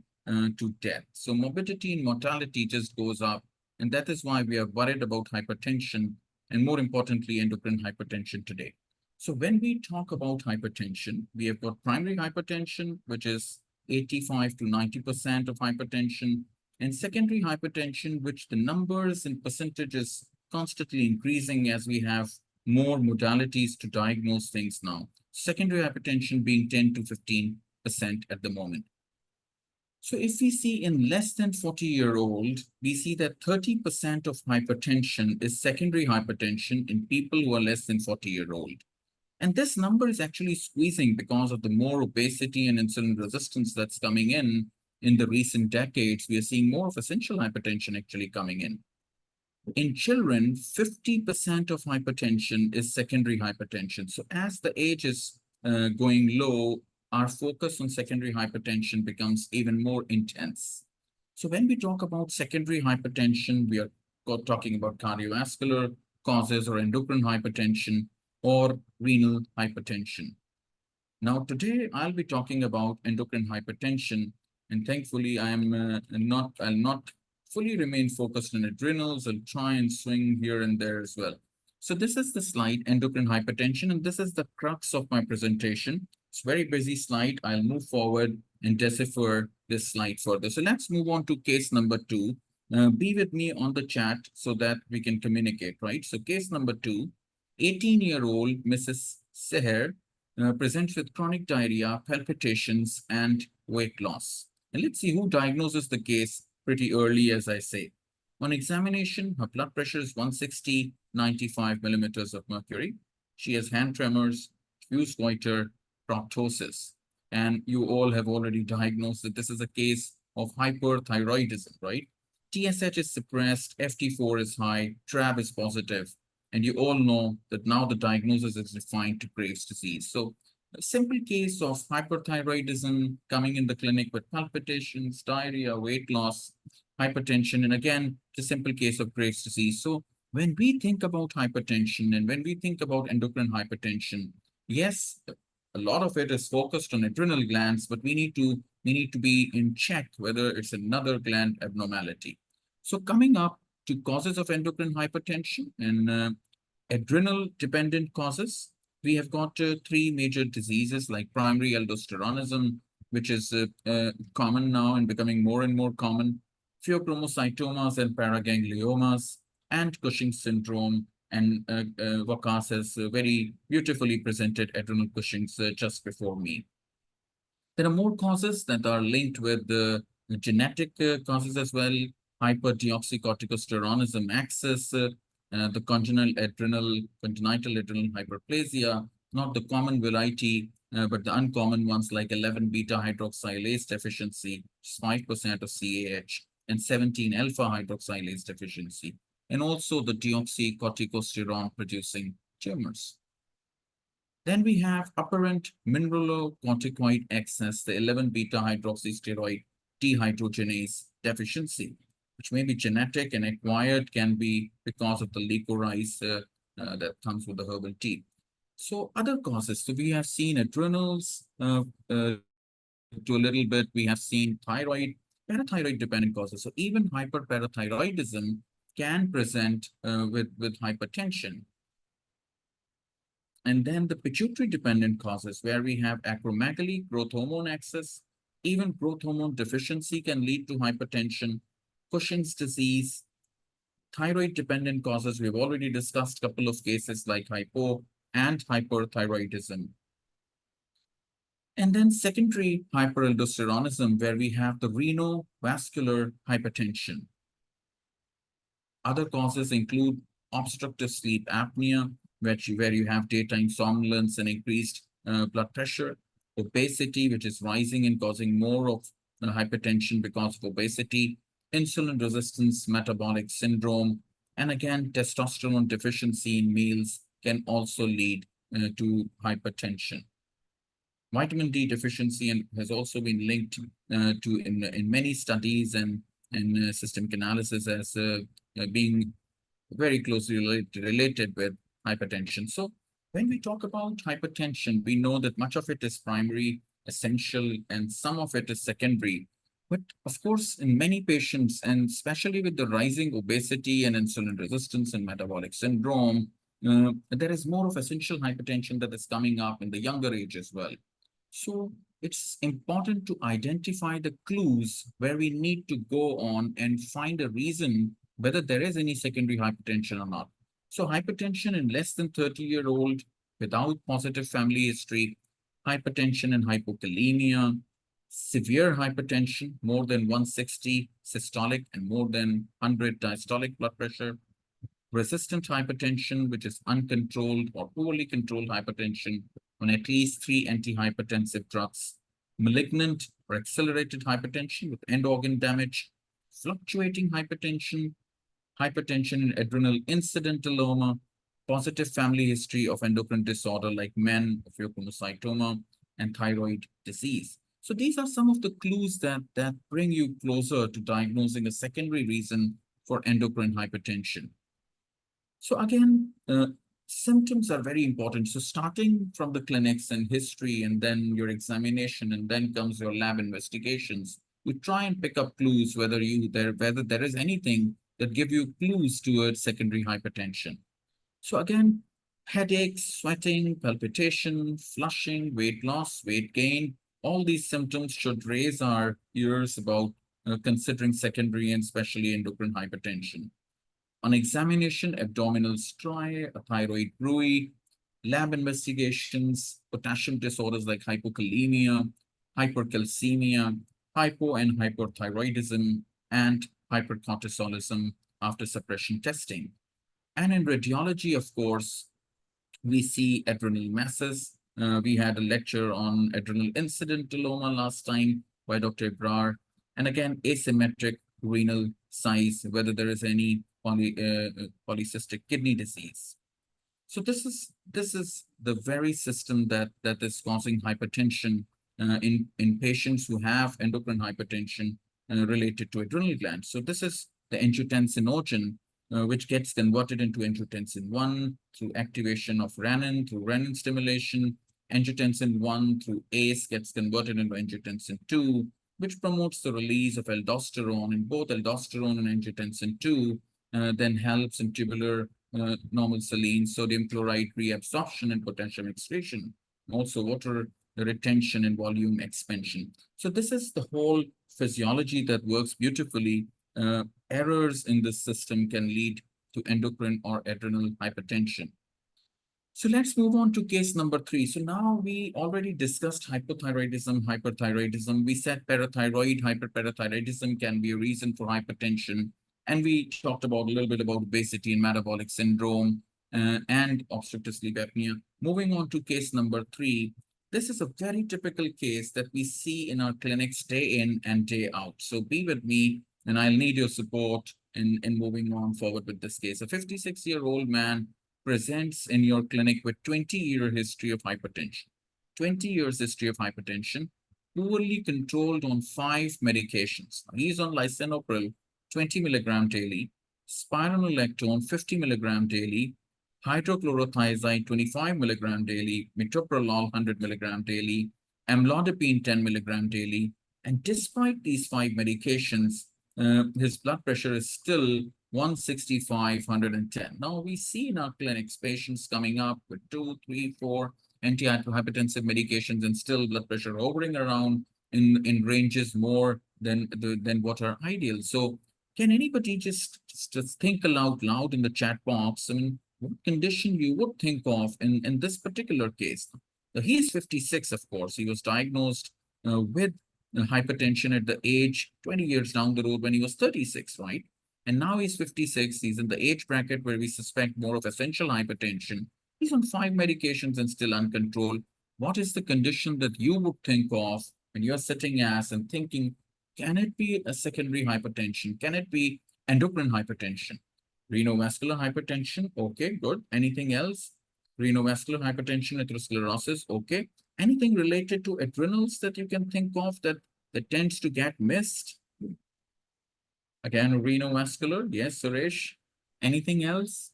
to death. So morbidity and mortality just goes up. And that is why we are worried about hypertension and, more importantly, endocrine hypertension today. So when we talk about hypertension, we have got primary hypertension, which is 85 to 90% of hypertension, and secondary hypertension, which the numbers and percentages constantly increasing as we have more modalities to diagnose things now. Secondary hypertension being 10 to 15% at the moment. So if we see in less than 40-year-old, we see that 30% of hypertension is secondary hypertension in people who are less than 40-year-old. And this number is actually squeezing because of the more obesity and insulin resistance that's coming in the recent decades. We are seeing more of essential hypertension actually coming in. In children, 50% of hypertension is secondary hypertension. So as the age is going low, our focus on secondary hypertension becomes even more intense. So when we talk about secondary hypertension, we are talking about cardiovascular causes or endocrine hypertension or renal hypertension. Now, today I'll be talking about endocrine hypertension, and thankfully I'll not fully remain focused on adrenals. I'll try and swing here and there as well. So this is the slide, endocrine hypertension, and this is the crux of my presentation. It's a very busy slide. I'll move forward and decipher this slide further. So let's move on to case number 2. Be with me on the chat so that we can communicate, right? So case number 2, 18-year-old Mrs. Seher presents with chronic diarrhea, palpitations, and weight loss. And let's see who diagnoses the case pretty early, as I say. On examination, her blood pressure is 160, 95 millimeters of mercury. She has hand tremors, diffuse goiter, proptosis. And you all have already diagnosed that this is a case of hyperthyroidism, right? TSH is suppressed, FT4 is high, TRAB is positive. And you all know that now the diagnosis is refined to Graves' disease. So a simple case of hyperthyroidism coming in the clinic with palpitations, diarrhea, weight loss, hypertension, and again, the simple case of Graves' disease. So when we think about hypertension and when we think about endocrine hypertension, yes, a lot of it is focused on adrenal glands, but we need to be in check whether it's another gland abnormality. So coming up to causes of endocrine hypertension and adrenal dependent causes, we have got 3 major diseases like primary aldosteronism, which is common now and becoming more and more common, pheochromocytomas and paragangliomas, and Cushing syndrome. And Waqas has very beautifully presented adrenal Cushing's just before me. There are more causes that are linked with the genetic causes as well, hyperdeoxycorticosteronism axis, the congenital adrenal hyperplasia, not the common variety, but the uncommon ones like 11 beta hydroxylase deficiency, 5% of CAH, and 17 alpha hydroxylase deficiency, and also the deoxycorticosterone producing tumors. Then we have apparent mineralocorticoid excess, the 11 beta hydroxysteroid dehydrogenase deficiency, which may be genetic and acquired, can be because of the licorice that comes with the herbal tea. So other causes, so we have seen adrenals to a little bit, we have seen thyroid, parathyroid dependent causes. So even hyperparathyroidism can present with hypertension. And then the pituitary dependent causes where we have acromegaly, growth hormone excess, even growth hormone deficiency can lead to hypertension. Cushing's disease, thyroid-dependent causes. We've already discussed a couple of cases like hypo and hyperthyroidism. And then secondary hyperaldosteronism, where we have the renovascular hypertension. Other causes include obstructive sleep apnea, where you have daytime somnolence and increased blood pressure, obesity, which is rising and causing more of hypertension because of obesity, insulin resistance, metabolic syndrome, and again, testosterone deficiency in males can also lead to hypertension. Vitamin D deficiency and has also been linked to in many studies and systemic analysis as being very closely related with hypertension. So when we talk about hypertension, we know that much of it is primary, essential, and some of it is secondary. But of course, in many patients, and especially with the rising obesity and insulin resistance and metabolic syndrome, there is more of essential hypertension that is coming up in the younger age as well. So it's important to identify the clues where we need to go on and find a reason whether there is any secondary hypertension or not. So hypertension in less than 30-year-old without positive family history, hypertension and hypokalemia, severe hypertension, more than 160 systolic and more than 100 diastolic blood pressure, resistant hypertension, which is uncontrolled or poorly controlled hypertension on at least 3 antihypertensive drugs, malignant or accelerated hypertension with end organ damage, fluctuating hypertension, hypertension in adrenal incidentalloma, positive family history of endocrine disorder like men, pheochromocytoma, and thyroid disease. So these are some of the clues that bring you closer to diagnosing a secondary reason for endocrine hypertension. So again, symptoms are very important. So starting from the clinics and history and then your examination and then comes your lab investigations, we try and pick up clues whether there is anything that give you clues towards secondary hypertension. So again, headaches, sweating, palpitation, flushing, weight loss, weight gain, all these symptoms should raise our ears about considering secondary and especially endocrine hypertension. On examination, abdominal striae, a thyroid bruit, lab investigations, potassium disorders like hypokalemia, hypercalcemia, hypo and hyperthyroidism, and hypercortisolism after suppression testing. And in radiology, of course, we see adrenal masses. We had a lecture on adrenal incidentalloma last time by Dr. Asghar. And again, asymmetric renal size, whether there is any polycystic kidney disease. So this is the very system that is causing hypertension in patients who have endocrine hypertension related to adrenal glands. So this is the angiotensinogen, which gets converted into angiotensin 1 through activation of renin, through renin stimulation. Angiotensin 1 through ACE gets converted into angiotensin 2, which promotes the release of aldosterone, and both aldosterone and angiotensin 2 then helps in tubular normal saline, sodium chloride reabsorption and potassium excretion, also water retention and volume expansion. So this is the whole physiology that works beautifully. Errors in this system can lead to endocrine or adrenal hypertension. So let's move on to case number 3. So now we already discussed hypothyroidism, hyperthyroidism. We said parathyroid, hyperparathyroidism can be a reason for hypertension. And we talked about a little bit about obesity and metabolic syndrome and obstructive sleep apnea. Moving on to case number 3. This is a very typical case that we see in our clinics day in and day out. So be with me and I'll need your support in moving on forward with this case. A 56-year-old man presents in your clinic with 20-year history of hypertension. 20 years history of hypertension, poorly controlled on 5 medications. He's on lisinopril, 20 milligram daily, spironolactone, 50 milligram daily, hydrochlorothiazide, 25 milligram daily, metoprolol, 100 milligram daily, amlodipine, 10 milligram daily. And despite these 5 medications, his blood pressure is still 165, 110. Now we see in our clinics patients coming up with 2, 3, 4 antihypertensive medications and still blood pressure hovering around in ranges more than what are ideal. So Can anybody just think out loud in the chat box? I mean, what condition you would think of in this particular case? He's 56, of course. He was diagnosed with hypertension at the age 20 years down the road when he was 36, right? And now he's 56. He's in the age bracket where we suspect more of essential hypertension. He's on 5 medications and still uncontrolled. What is the condition that you would think of when you're sitting as and thinking, can it be a secondary hypertension? Can it be endocrine hypertension? Renovascular hypertension, okay, good. Anything else? Renovascular hypertension, atherosclerosis, okay. Anything related to adrenals that you can think of that tends to get missed? Again, renovascular, yes, Suresh. Anything else?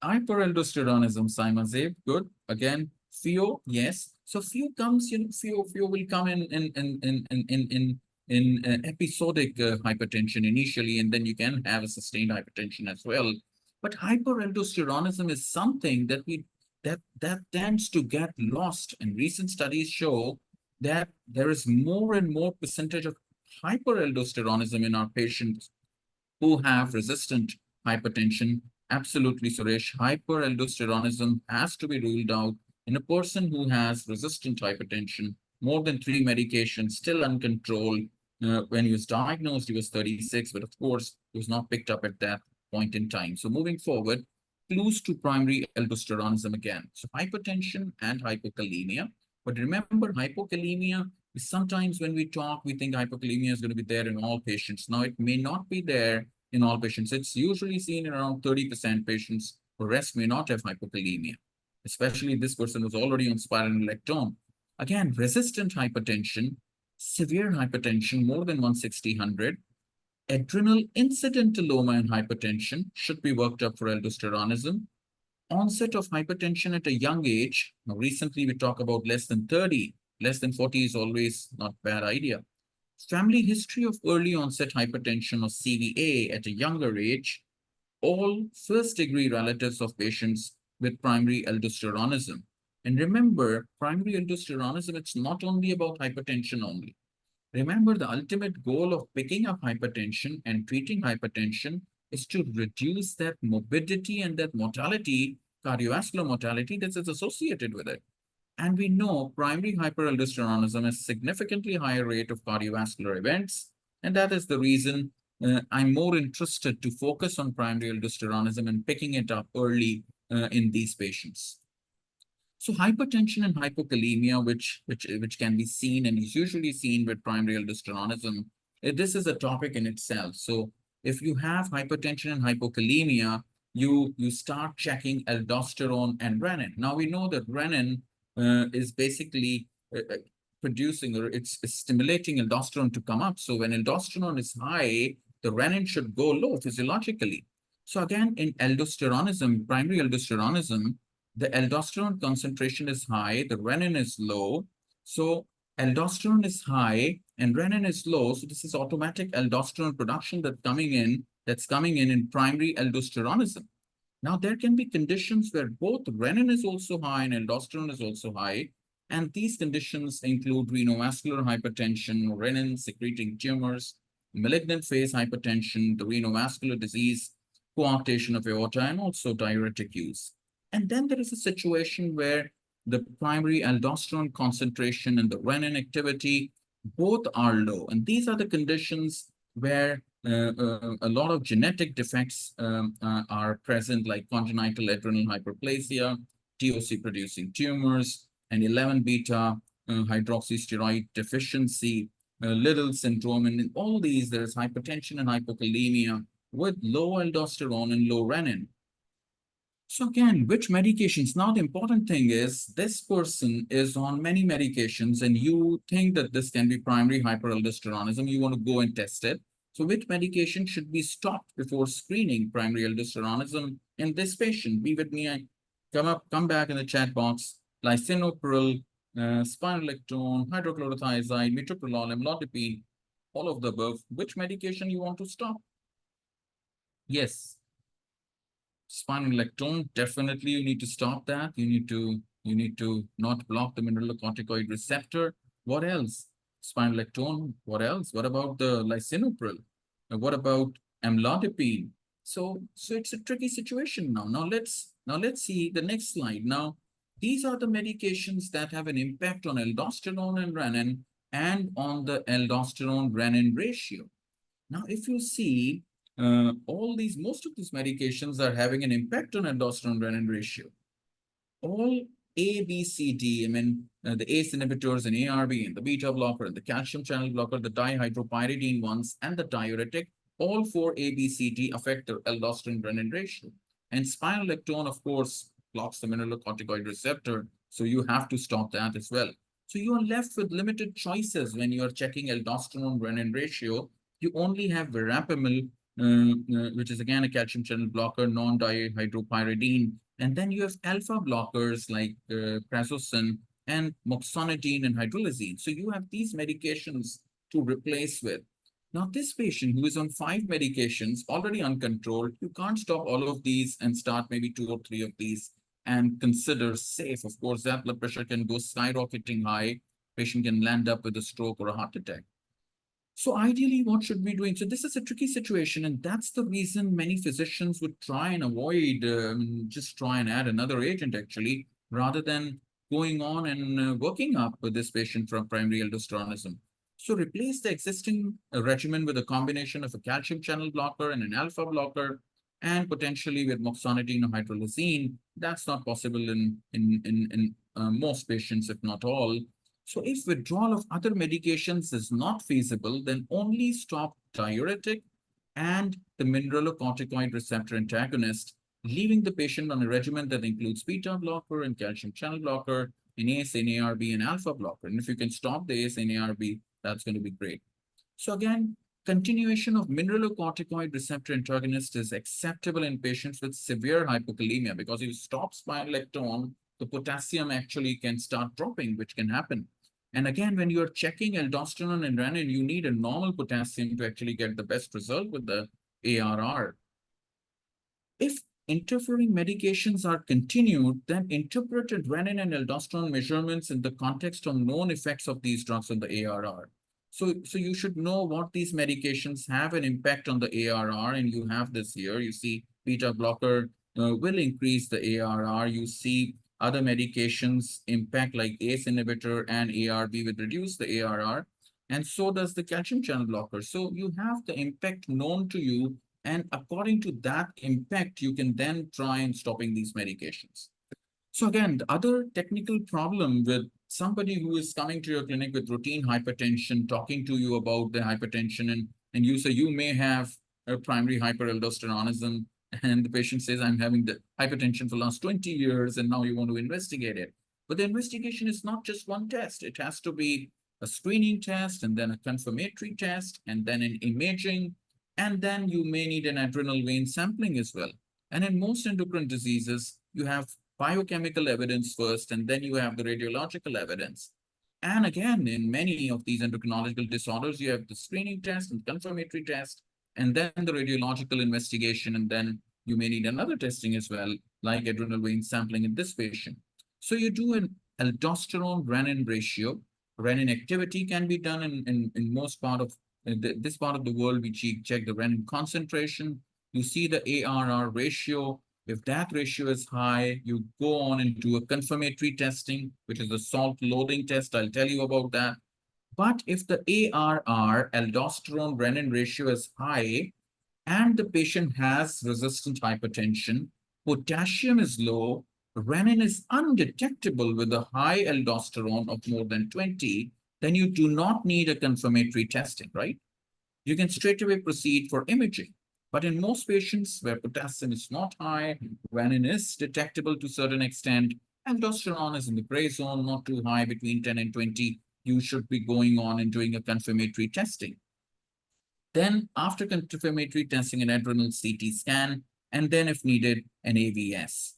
Hyperaldosteronism, Simon Zabe, good. Again, FEO, yes. So FEO comes, FEO will come in episodic hypertension initially, and then you can have a sustained hypertension as well. But hyperaldosteronism is something that tends to get lost, and recent studies show that there is more and more percentage of hyperaldosteronism in our patients who have resistant hypertension. Absolutely, Suresh. Hyperaldosteronism has to be ruled out in a person who has resistant hypertension, more than 3 medications, still uncontrolled. When he was diagnosed, he was 36, but of course, he was not picked up at that point in time. So moving forward, clues to primary aldosteronism again. So hypertension and hypokalemia. But remember, hypokalemia is sometimes when we talk, we think hypokalemia is going to be there in all patients. Now, it may not be there in all patients. It's usually seen in around 30% patients. The rest may not have hypokalemia, especially this person was already on spironolactone. Again, resistant hypertension, severe hypertension, more than 160/100, adrenal incidentalloma and hypertension should be worked up for aldosteronism. Onset of hypertension at a young age. Now, recently we talk about less than 30, less than 40 is always not a bad idea. Family history of early onset hypertension or CVA at a younger age, all first-degree relatives of patients with primary aldosteronism. And remember, primary aldosteronism, it's not only about hypertension only. Remember, the ultimate goal of picking up hypertension and treating hypertension is to reduce that morbidity and that mortality, cardiovascular mortality that is associated with it. And we know primary hyperaldosteronism has significantly higher rate of cardiovascular events. And that is the reason I'm more interested to focus on primary aldosteronism and picking it up early in these patients. So hypertension and hypokalemia, which can be seen and is usually seen with primary aldosteronism, this is a topic in itself. So if you have hypertension and hypokalemia, you start checking aldosterone and renin. Now we know that renin is basically producing, or it's stimulating aldosterone to come up. So when aldosterone is high, the renin should go low physiologically. So again, in aldosteronism, primary aldosteronism, the aldosterone concentration is high, the renin is low. So aldosterone is high and renin is low. So this is automatic aldosterone production that's coming in primary aldosteronism. Now, there can be conditions where both renin is also high and aldosterone is also high. And these conditions include renovascular hypertension, renin secreting tumors, malignant phase hypertension, the renovascular disease, coarctation of aorta, and also diuretic use. And then there is a situation where the primary aldosterone concentration and the renin activity both are low. And these are the conditions where a lot of genetic defects are present, like congenital adrenal hyperplasia, TOC-producing tumors, and 11-beta hydroxysteroid deficiency, Little syndrome, and in all these, there's hypertension and hypokalemia with low aldosterone and low renin. So again, which medications? Now, the important thing is this person is on many medications and you think that this can be primary hyperaldosteronism. You want to go and test it. So which medication should be stopped before screening primary aldosteronism in this patient? Be with me. Come back in the chat box. Lisinopril, spironolactone, hydrochlorothiazide, metoprolol, amlodipine, all of the above. Which medication you want to stop? Yes. Spironolactone, definitely you need to stop that. You need to not block the mineralocorticoid receptor. What else? Spironolactone, what else? What about the lisinopril? What about amlodipine? So it's a tricky situation now. Now let's see the next slide. Now, these are the medications that have an impact on aldosterone and renin and on the aldosterone-renin ratio. Now, if you see, most of these medications are having an impact on aldosterone-renin ratio. All A, B, C, D, the ACE inhibitors and ARB and the beta blocker and the calcium channel blocker, the dihydropyridine ones, and the diuretic, all four A, B, C, D affect the aldosterone-renin ratio. And spironolactone, of course, blocks the mineralocorticoid receptor, so you have to stop that as well. So you are left with limited choices when you are checking aldosterone-renin ratio. You only have verapamil, which is again a calcium channel blocker, non-dihydropyridine, and then you have alpha blockers like prazosin and moxonidine and hydralazine. So you have these medications to replace with. Now, this patient who is on 5 medications, already uncontrolled, you can't stop all of these and start maybe 2 or 3 of these and consider safe. Of course, that blood pressure can go skyrocketing high. Patient can land up with a stroke or a heart attack. So ideally, what should we be doing? So this is a tricky situation, and that's the reason many physicians would try and avoid, just try and add another agent actually, rather than going on and working up with this patient from primary aldosteronism. So replace the existing regimen with a combination of a calcium channel blocker and an alpha blocker, and potentially with moxonidine or hydralazine. That's not possible in most patients, if not all. So if withdrawal of other medications is not feasible, then only stop diuretic and the mineralocorticoid receptor antagonist, leaving the patient on a regimen that includes beta blocker and calcium channel blocker, an ACE, an ARB, and alpha blocker. And if you can stop the ACE and ARB, that's going to be great. So again, continuation of mineralocorticoid receptor antagonist is acceptable in patients with severe hypokalemia, because if you stop spironolactone, the potassium actually can start dropping, which can happen. And again, when you're checking aldosterone and renin, you need a normal potassium to actually get the best result with the ARR. If interfering medications are continued, then interpreted renin and aldosterone measurements in the context of known effects of these drugs on the ARR. So you should know what these medications have an impact on the ARR, and you have this here. You see beta blocker will increase the ARR. You see other medications impact like ACE inhibitor and ARB will reduce the ARR, and so does the calcium channel blocker. So you have the impact known to you, and according to that impact, you can then try and stopping these medications. So again, the other technical problem with somebody who is coming to your clinic with routine hypertension, talking to you about the hypertension, and you say you may have a primary hyperaldosteronism, and the patient says, I'm having the hypertension for the last 20 years, and now you want to investigate it. But the investigation is not just one test. It has to be a screening test, and then a confirmatory test, and then an imaging, and then you may need an adrenal vein sampling as well. And in most endocrine diseases, you have biochemical evidence first, and then you have the radiological evidence. And again, in many of these endocrinological disorders, you have the screening test and confirmatory test, and then the radiological investigation, and then you may need another testing as well, like adrenal vein sampling in this patient. So you do an aldosterone-renin ratio. Renin activity can be done in most part of this part of the world. We check the renin concentration. You see the ARR ratio. If that ratio is high, you go on and do a confirmatory testing, which is a salt loading test. I'll tell you about that. But if the ARR, aldosterone-renin ratio, is high and the patient has resistant hypertension, potassium is low, renin is undetectable with a high aldosterone of more than 20, then you do not need a confirmatory testing, right? You can straight away proceed for imaging. But in most patients where potassium is not high, renin is detectable to a certain extent, aldosterone is in the gray zone, not too high, between 10 and 20, you should be going on and doing a confirmatory testing. Then after confirmatory testing, an adrenal CT scan, and then if needed, an AVS.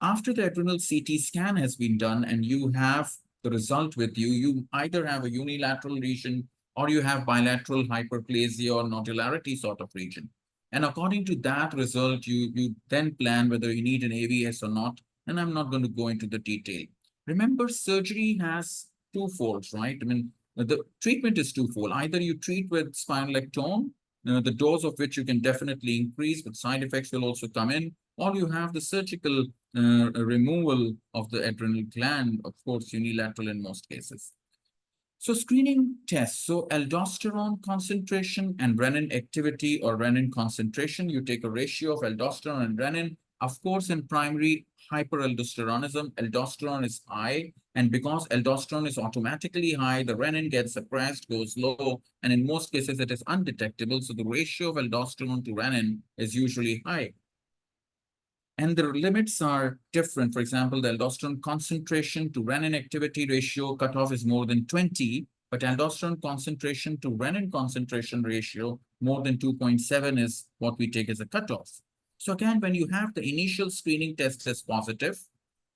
After the adrenal CT scan has been done and you have the result with you, you either have a unilateral region or you have bilateral hyperplasia or nodularity sort of region. And according to that result, you then plan whether you need an AVS or not. And I'm not going to go into the detail. Remember, surgery has two folds, right? I mean, the treatment is twofold. Either you treat with spironolactone the dose of which you can definitely increase, but side effects will also come in. Or you have the surgical removal of the adrenal gland, of course, unilateral in most cases. So screening tests, so aldosterone concentration and renin activity or renin concentration, you take a ratio of aldosterone and renin. Of course, in primary hyperaldosteronism, aldosterone is high, and because aldosterone is automatically high, the renin gets suppressed, goes low, and in most cases it is undetectable, so the ratio of aldosterone to renin is usually high. And the limits are different. For example, the aldosterone concentration to renin activity ratio cutoff is more than 20, but aldosterone concentration to renin concentration ratio more than 2.7 is what we take as a cutoff. So again, when you have the initial screening test as positive,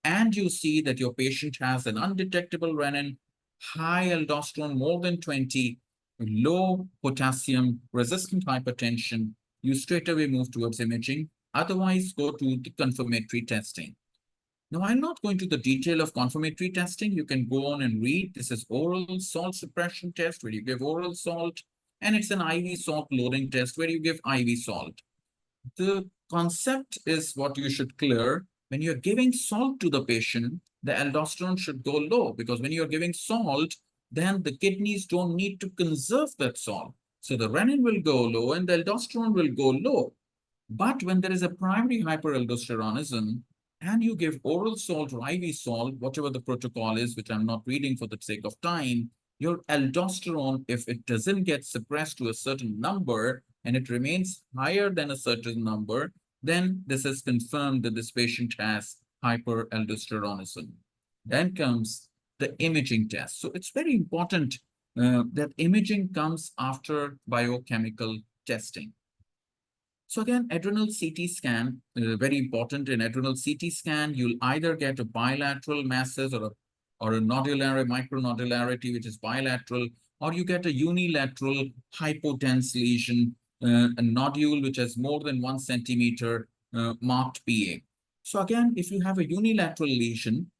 and you see that your patient has an undetectable renin, high aldosterone more than 20, low potassium, resistant hypertension, you straight away move towards imaging. Otherwise, go to the confirmatory testing. Now, I'm not going to the detail of confirmatory testing. You can go on and read. This is oral salt suppression test where you give oral salt, and it's an IV salt loading test where you give IV salt. The concept is what you should clear. When you're giving salt to the patient, the aldosterone should go low, because when you're giving salt, then the kidneys don't need to conserve that salt. So the renin will go low and the aldosterone will go low. But when there is a primary hyperaldosteronism and you give oral salt or IV salt, whatever the protocol is, which I'm not reading for the sake of time, your aldosterone, if it doesn't get suppressed to a certain number and it remains higher than a certain number, then this is confirmed that this patient has hyperaldosteronism. Then comes the imaging test. So it's very important that imaging comes after biochemical testing. So again, adrenal CT scan, very important. In adrenal CT scan, you'll either get a bilateral masses or a nodular micronodularity, which is bilateral, or you get a unilateral hypodense lesion, a nodule which has more than 1 centimeter marked PA. So again, if you have a unilateral lesion,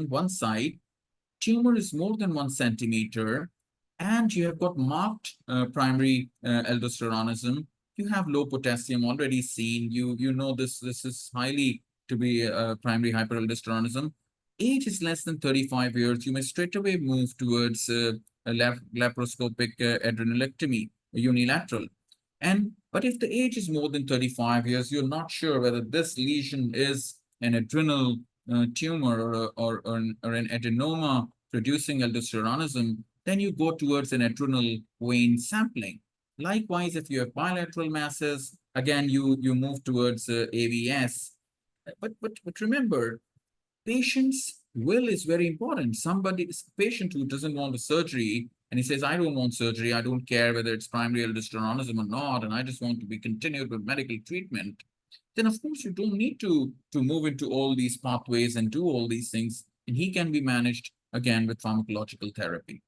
one side, tumor is more than 1 centimeter, and you have got marked primary aldosteronism, you have low potassium already seen. You know this is highly to be primary hyperaldosteronism. Age is less than 35 years. You may straight away move towards a laparoscopic adrenalectomy, unilateral. But if the age is more than 35 years, you're not sure whether this lesion is an adrenal tumor or an adenoma producing aldosteronism, then you go towards an adrenal vein sampling. Likewise, if you have bilateral masses, again, you move towards AVS. But remember, patient's will is very important. Patient who doesn't want a surgery and he says, I don't want surgery, I don't care whether it's primary aldosteronism or not, and I just want to be continued with medical treatment, then of course you don't need to move into all these pathways and do all these things, and he can be managed again with pharmacological therapy.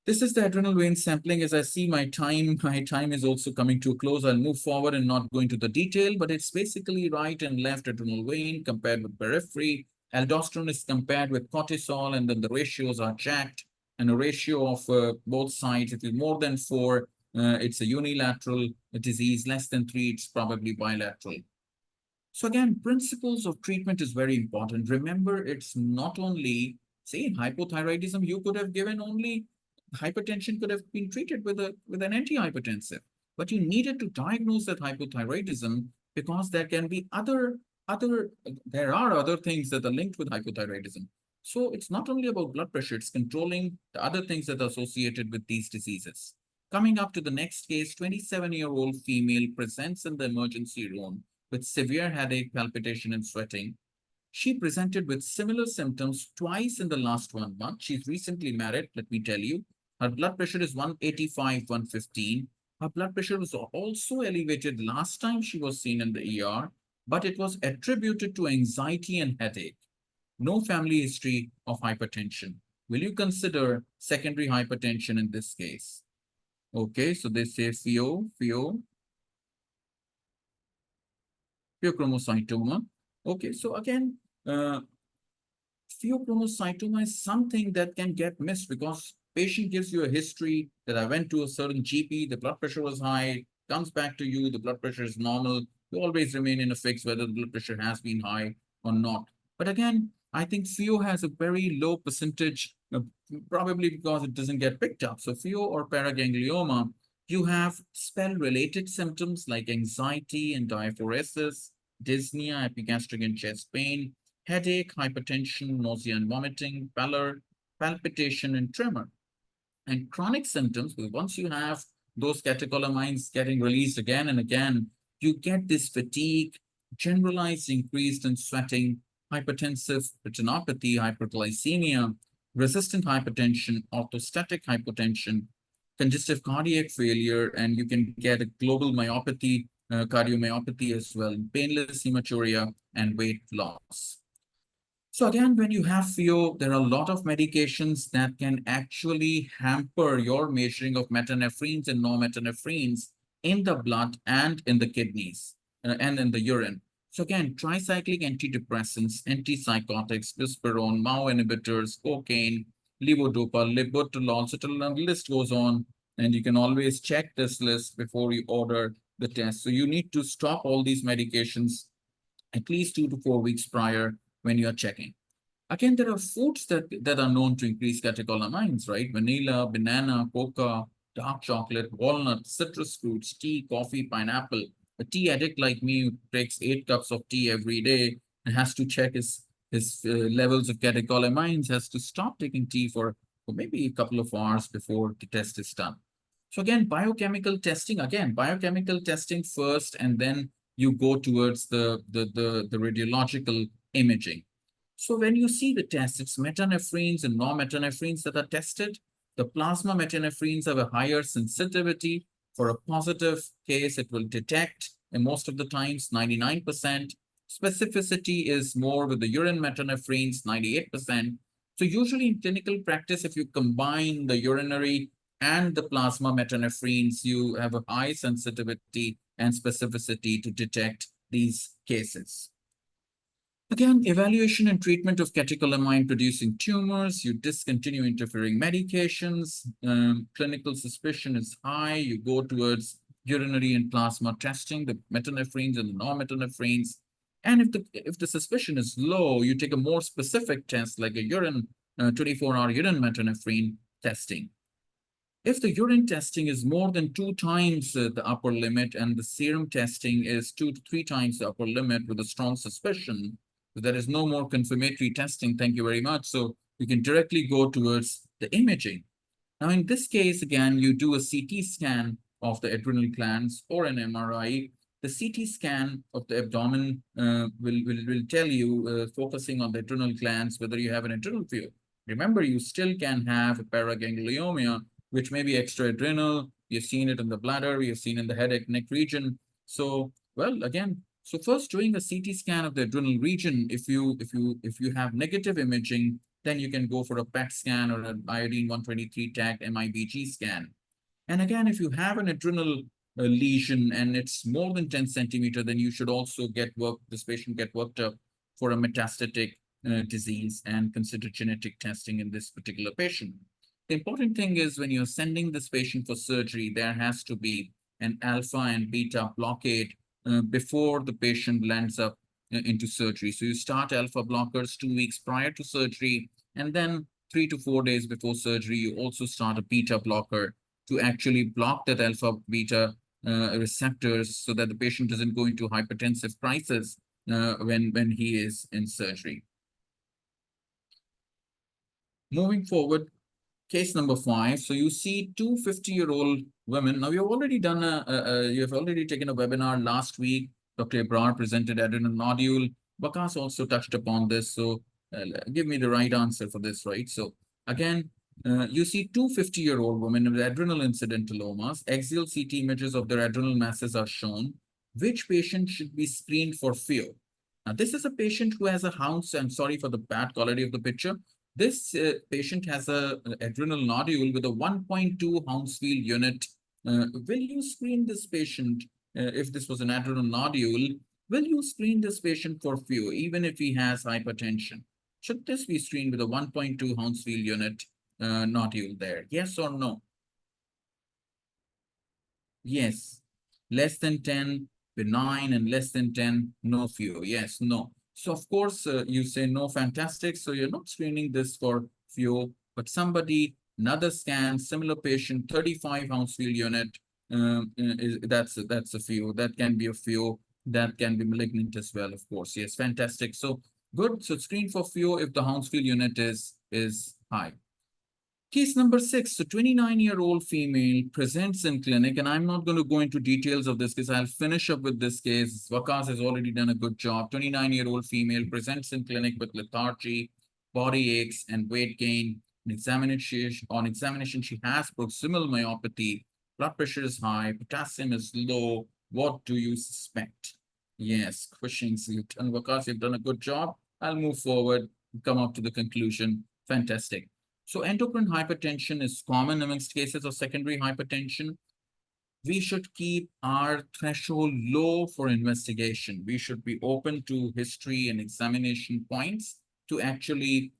This is the adrenal vein sampling. As I see my time is also coming to a close. I'll move forward and not go into the detail, but it's basically right and left adrenal vein compared with periphery. Aldosterone is compared with cortisol, and then the ratios are checked. And a ratio of both sides, if it's more than 4, it's a unilateral disease. Less than 3, it's probably bilateral. So again, principles of treatment is very important. Remember, it's not only, say, in hypothyroidism, you could have given only hypertension could have been treated with an antihypertensive, but you needed to diagnose that hypothyroidism because there can be there are other things that are linked with hypothyroidism. So it's not only about blood pressure, it's controlling the other things that are associated with these diseases. Coming up to the next case, 27-year-old female presents in the emergency room with severe headache, palpitation, and sweating. She presented with similar symptoms twice in the last 1 month. She's recently married, let me tell you. Her blood pressure is 185, 115. Her blood pressure was also elevated last time she was seen in the ER, but it was attributed to anxiety and headache. No family history of hypertension. Will you consider secondary hypertension in this case? Okay, so they say pheochromocytoma. Okay, so again, pheochromocytoma is something that can get missed because Patient gives you a history that I went to a certain GP, the blood pressure was high, comes back to you, the blood pressure is normal. You always remain in a fix whether the blood pressure has been high or not. But again, I think FEO has a very low percentage, probably because it doesn't get picked up. So FEO or paraganglioma, you have spell-related symptoms like anxiety and diaphoresis, dyspnea, epigastric and chest pain, headache, hypertension, nausea and vomiting, pallor, palpitation, and tremor. And chronic symptoms, once you have those catecholamines getting released again and again, you get this fatigue, generalized increased in sweating, hypertensive retinopathy, hyperglycemia, resistant hypertension, orthostatic hypotension, congestive cardiac failure, and you can get a global myopathy, cardiomyopathy as well, painless hematuria, and weight loss. So again, when you have FEO, there are a lot of medications that can actually hamper your measuring of metanephrines and normetanephrines in the blood and in the kidneys and in the urine. So again, tricyclic antidepressants, antipsychotics, bispirone, MAO inhibitors, cocaine, levodopa, labetalol, cetalol, the list goes on. And you can always check this list before you order the test. So you need to stop all these medications at least 2 to 4 weeks prior when you're checking. Again, there are foods that are known to increase catecholamines, right? Vanilla, banana, cocoa, dark chocolate, walnut, citrus fruits, tea, coffee, pineapple. A tea addict like me who takes 8 cups of tea every day and has to check his levels of catecholamines, has to stop taking tea for maybe a couple of hours before the test is done. So again, biochemical testing, first, and then you go towards the radiological imaging. So when you see the test, it's metanephrines and normetanephrines that are tested. The plasma metanephrines have a higher sensitivity. For a positive case, it will detect, and most of the times, 99%. Specificity is more with the urine metanephrines, 98%. So usually in clinical practice, if you combine the urinary and the plasma metanephrines, you have a high sensitivity and specificity to detect these cases. Again, evaluation and treatment of catecholamine-producing tumors. You discontinue interfering medications. Clinical suspicion is high. You go towards urinary and plasma testing, the metanephrines and the normetanephrines. And if the suspicion is low, you take a more specific test like a urine 24-hour urine metanephrine testing. If the urine testing is more than 2 times the upper limit and the serum testing is 2 to 3 times the upper limit with a strong suspicion, there is no more confirmatory testing. Thank you very much. So you can directly go towards the imaging. Now, in this case, again, you do a CT scan of the adrenal glands or an MRI. The CT scan of the abdomen will tell you, focusing on the adrenal glands, whether you have an adrenal FEO. Remember, you still can have a paraganglioma, which may be extra-adrenal. You've seen it in the bladder. You've seen in the headache neck region. So, well, again, so first doing a CT scan of the adrenal region, if you have negative imaging, then you can go for a PET scan or an iodine 123 tagged MIBG scan. And again, if you have an adrenal lesion and it's more than 10 centimeter, then you should also this patient get worked up for a metastatic disease and consider genetic testing in this particular patient. The important thing is when you're sending this patient for surgery, there has to be an alpha and beta blockade before the patient lands up into surgery. So you start alpha blockers 2 weeks prior to surgery, and then 3 to 4 days before surgery, you also start a beta blocker to actually block that alpha beta receptors so that the patient doesn't go into hypertensive crisis when he is in surgery. Moving forward, case number 5. So you see 2 50-year-old women. Now, you've already done you have already taken a webinar last week. Dr. Abrar presented adrenal nodule. Waqas also touched upon this. So give me the right answer for this, right? So again, you see 2 50-year-old women with adrenal incidentalomas. Axial CT images of their adrenal masses are shown. Which patient should be screened for FEO? Now, this is a patient who has a Hounds. I'm sorry for the bad quality of the picture. This patient has an adrenal nodule with a 1.2 Hounsfield unit. Will you screen this patient if this was an adrenal nodule? Will you screen this patient for FEO even if he has hypertension? Should this be screened with a 1.2 Hounsfield unit? nodule there? Yes or no? Yes. Less than 10, benign, and less than 10, no FEO. Yes, no. So of course, you say no, fantastic. So you're not screening this for FEO, but somebody, another scan, similar patient, 35 ounce field unit, that's a FEO. That can be a FEO. That can be malignant as well, of course. Yes, fantastic. So good. So screen for FEO if the Hounsfield unit is high. Case number 6, so 29-year-old female presents in clinic, and I'm not going to go into details of this because I'll finish up with this case. Waqas has already done a good job. 29-year-old female presents in clinic with lethargy, body aches, and weight gain. On examination, she has proximal myopathy. Blood pressure is high. Potassium is low. What do you suspect? Yes, Cushing's. And Waqas, you've done a good job. I'll move forward, come up to the conclusion. Fantastic. So endocrine hypertension is common amongst cases of secondary hypertension. We should keep our threshold low for investigation. We should be open to history and examination points to actually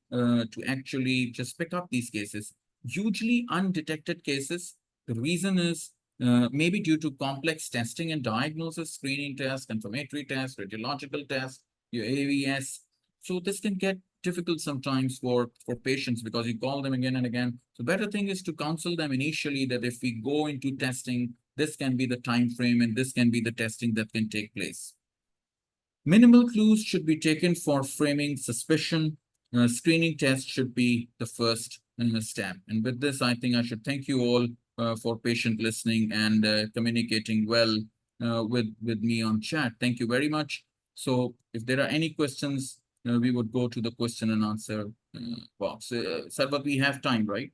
just pick up these cases. Hugely undetected cases. The reason is maybe due to complex testing and diagnosis, screening tests, confirmatory tests, radiological tests, your AVS. So this can get difficult sometimes for patients because you call them again and again. So better thing is to counsel them initially that if we go into testing, this can be the time frame and this can be the testing that can take place. Minimal clues should be taken for framing suspicion. Screening test should be the first step. And with this, I think I should thank you all for patient listening and communicating well with me on chat. Thank you very much. So if there are any questions, we would go to the question and answer box. Sarvat, we have time, right?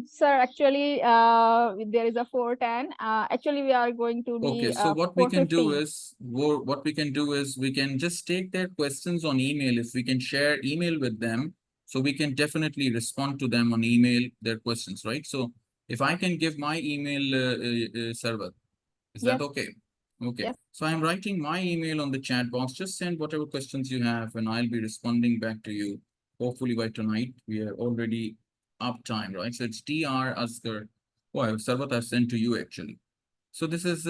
Sir, actually, there is a 4:10. Actually, we are going to Okay, be so what we can do 4:15. is we can just take their questions on email. If we can share email with them, so we can definitely respond to them on email, their questions, right? So if I can give my email, server, is that Yes, okay? Okay, yes. so I'm writing my email on the chat box. Just send whatever questions you have and I'll be responding back to you. Hopefully by tonight. We are already up time, right? So it's Dr. Asghar. Oh, Sarvat, I've sent to you actually. So this is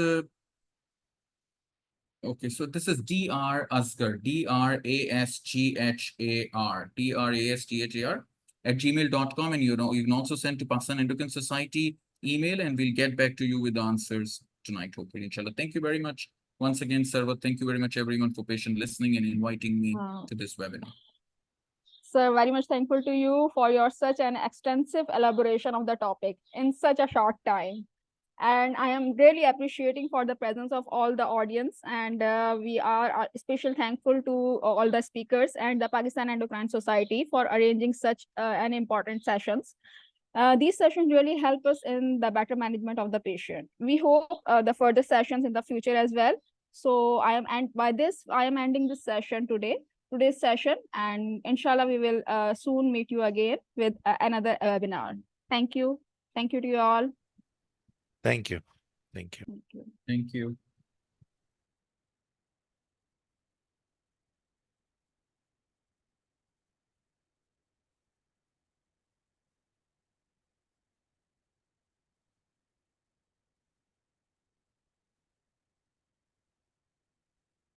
okay. So this is Dr. Asghar, Drasghar, Drasghar at gmail.com, and you can also send to Pakistan Endocrine Society email, and we'll get back to you with the answers tonight, hopefully, inshallah. Thank you very much once again, Sarva. Thank you very much, everyone, for patient listening and inviting me to this webinar. Sir, very much thankful to you for your such an extensive elaboration of the topic in such a short time. And I am really appreciating for the presence of all the audience. And we are especially thankful to all the speakers and the Pakistan Endocrine Society for arranging such an important sessions. These sessions really help us in the better management of the patient. We hope the further sessions in the future as well. So I am ending this session today's session, and inshallah we will soon meet you again with another webinar. Thank you to you all. Thank you. Thank you. Thank you. Thank you.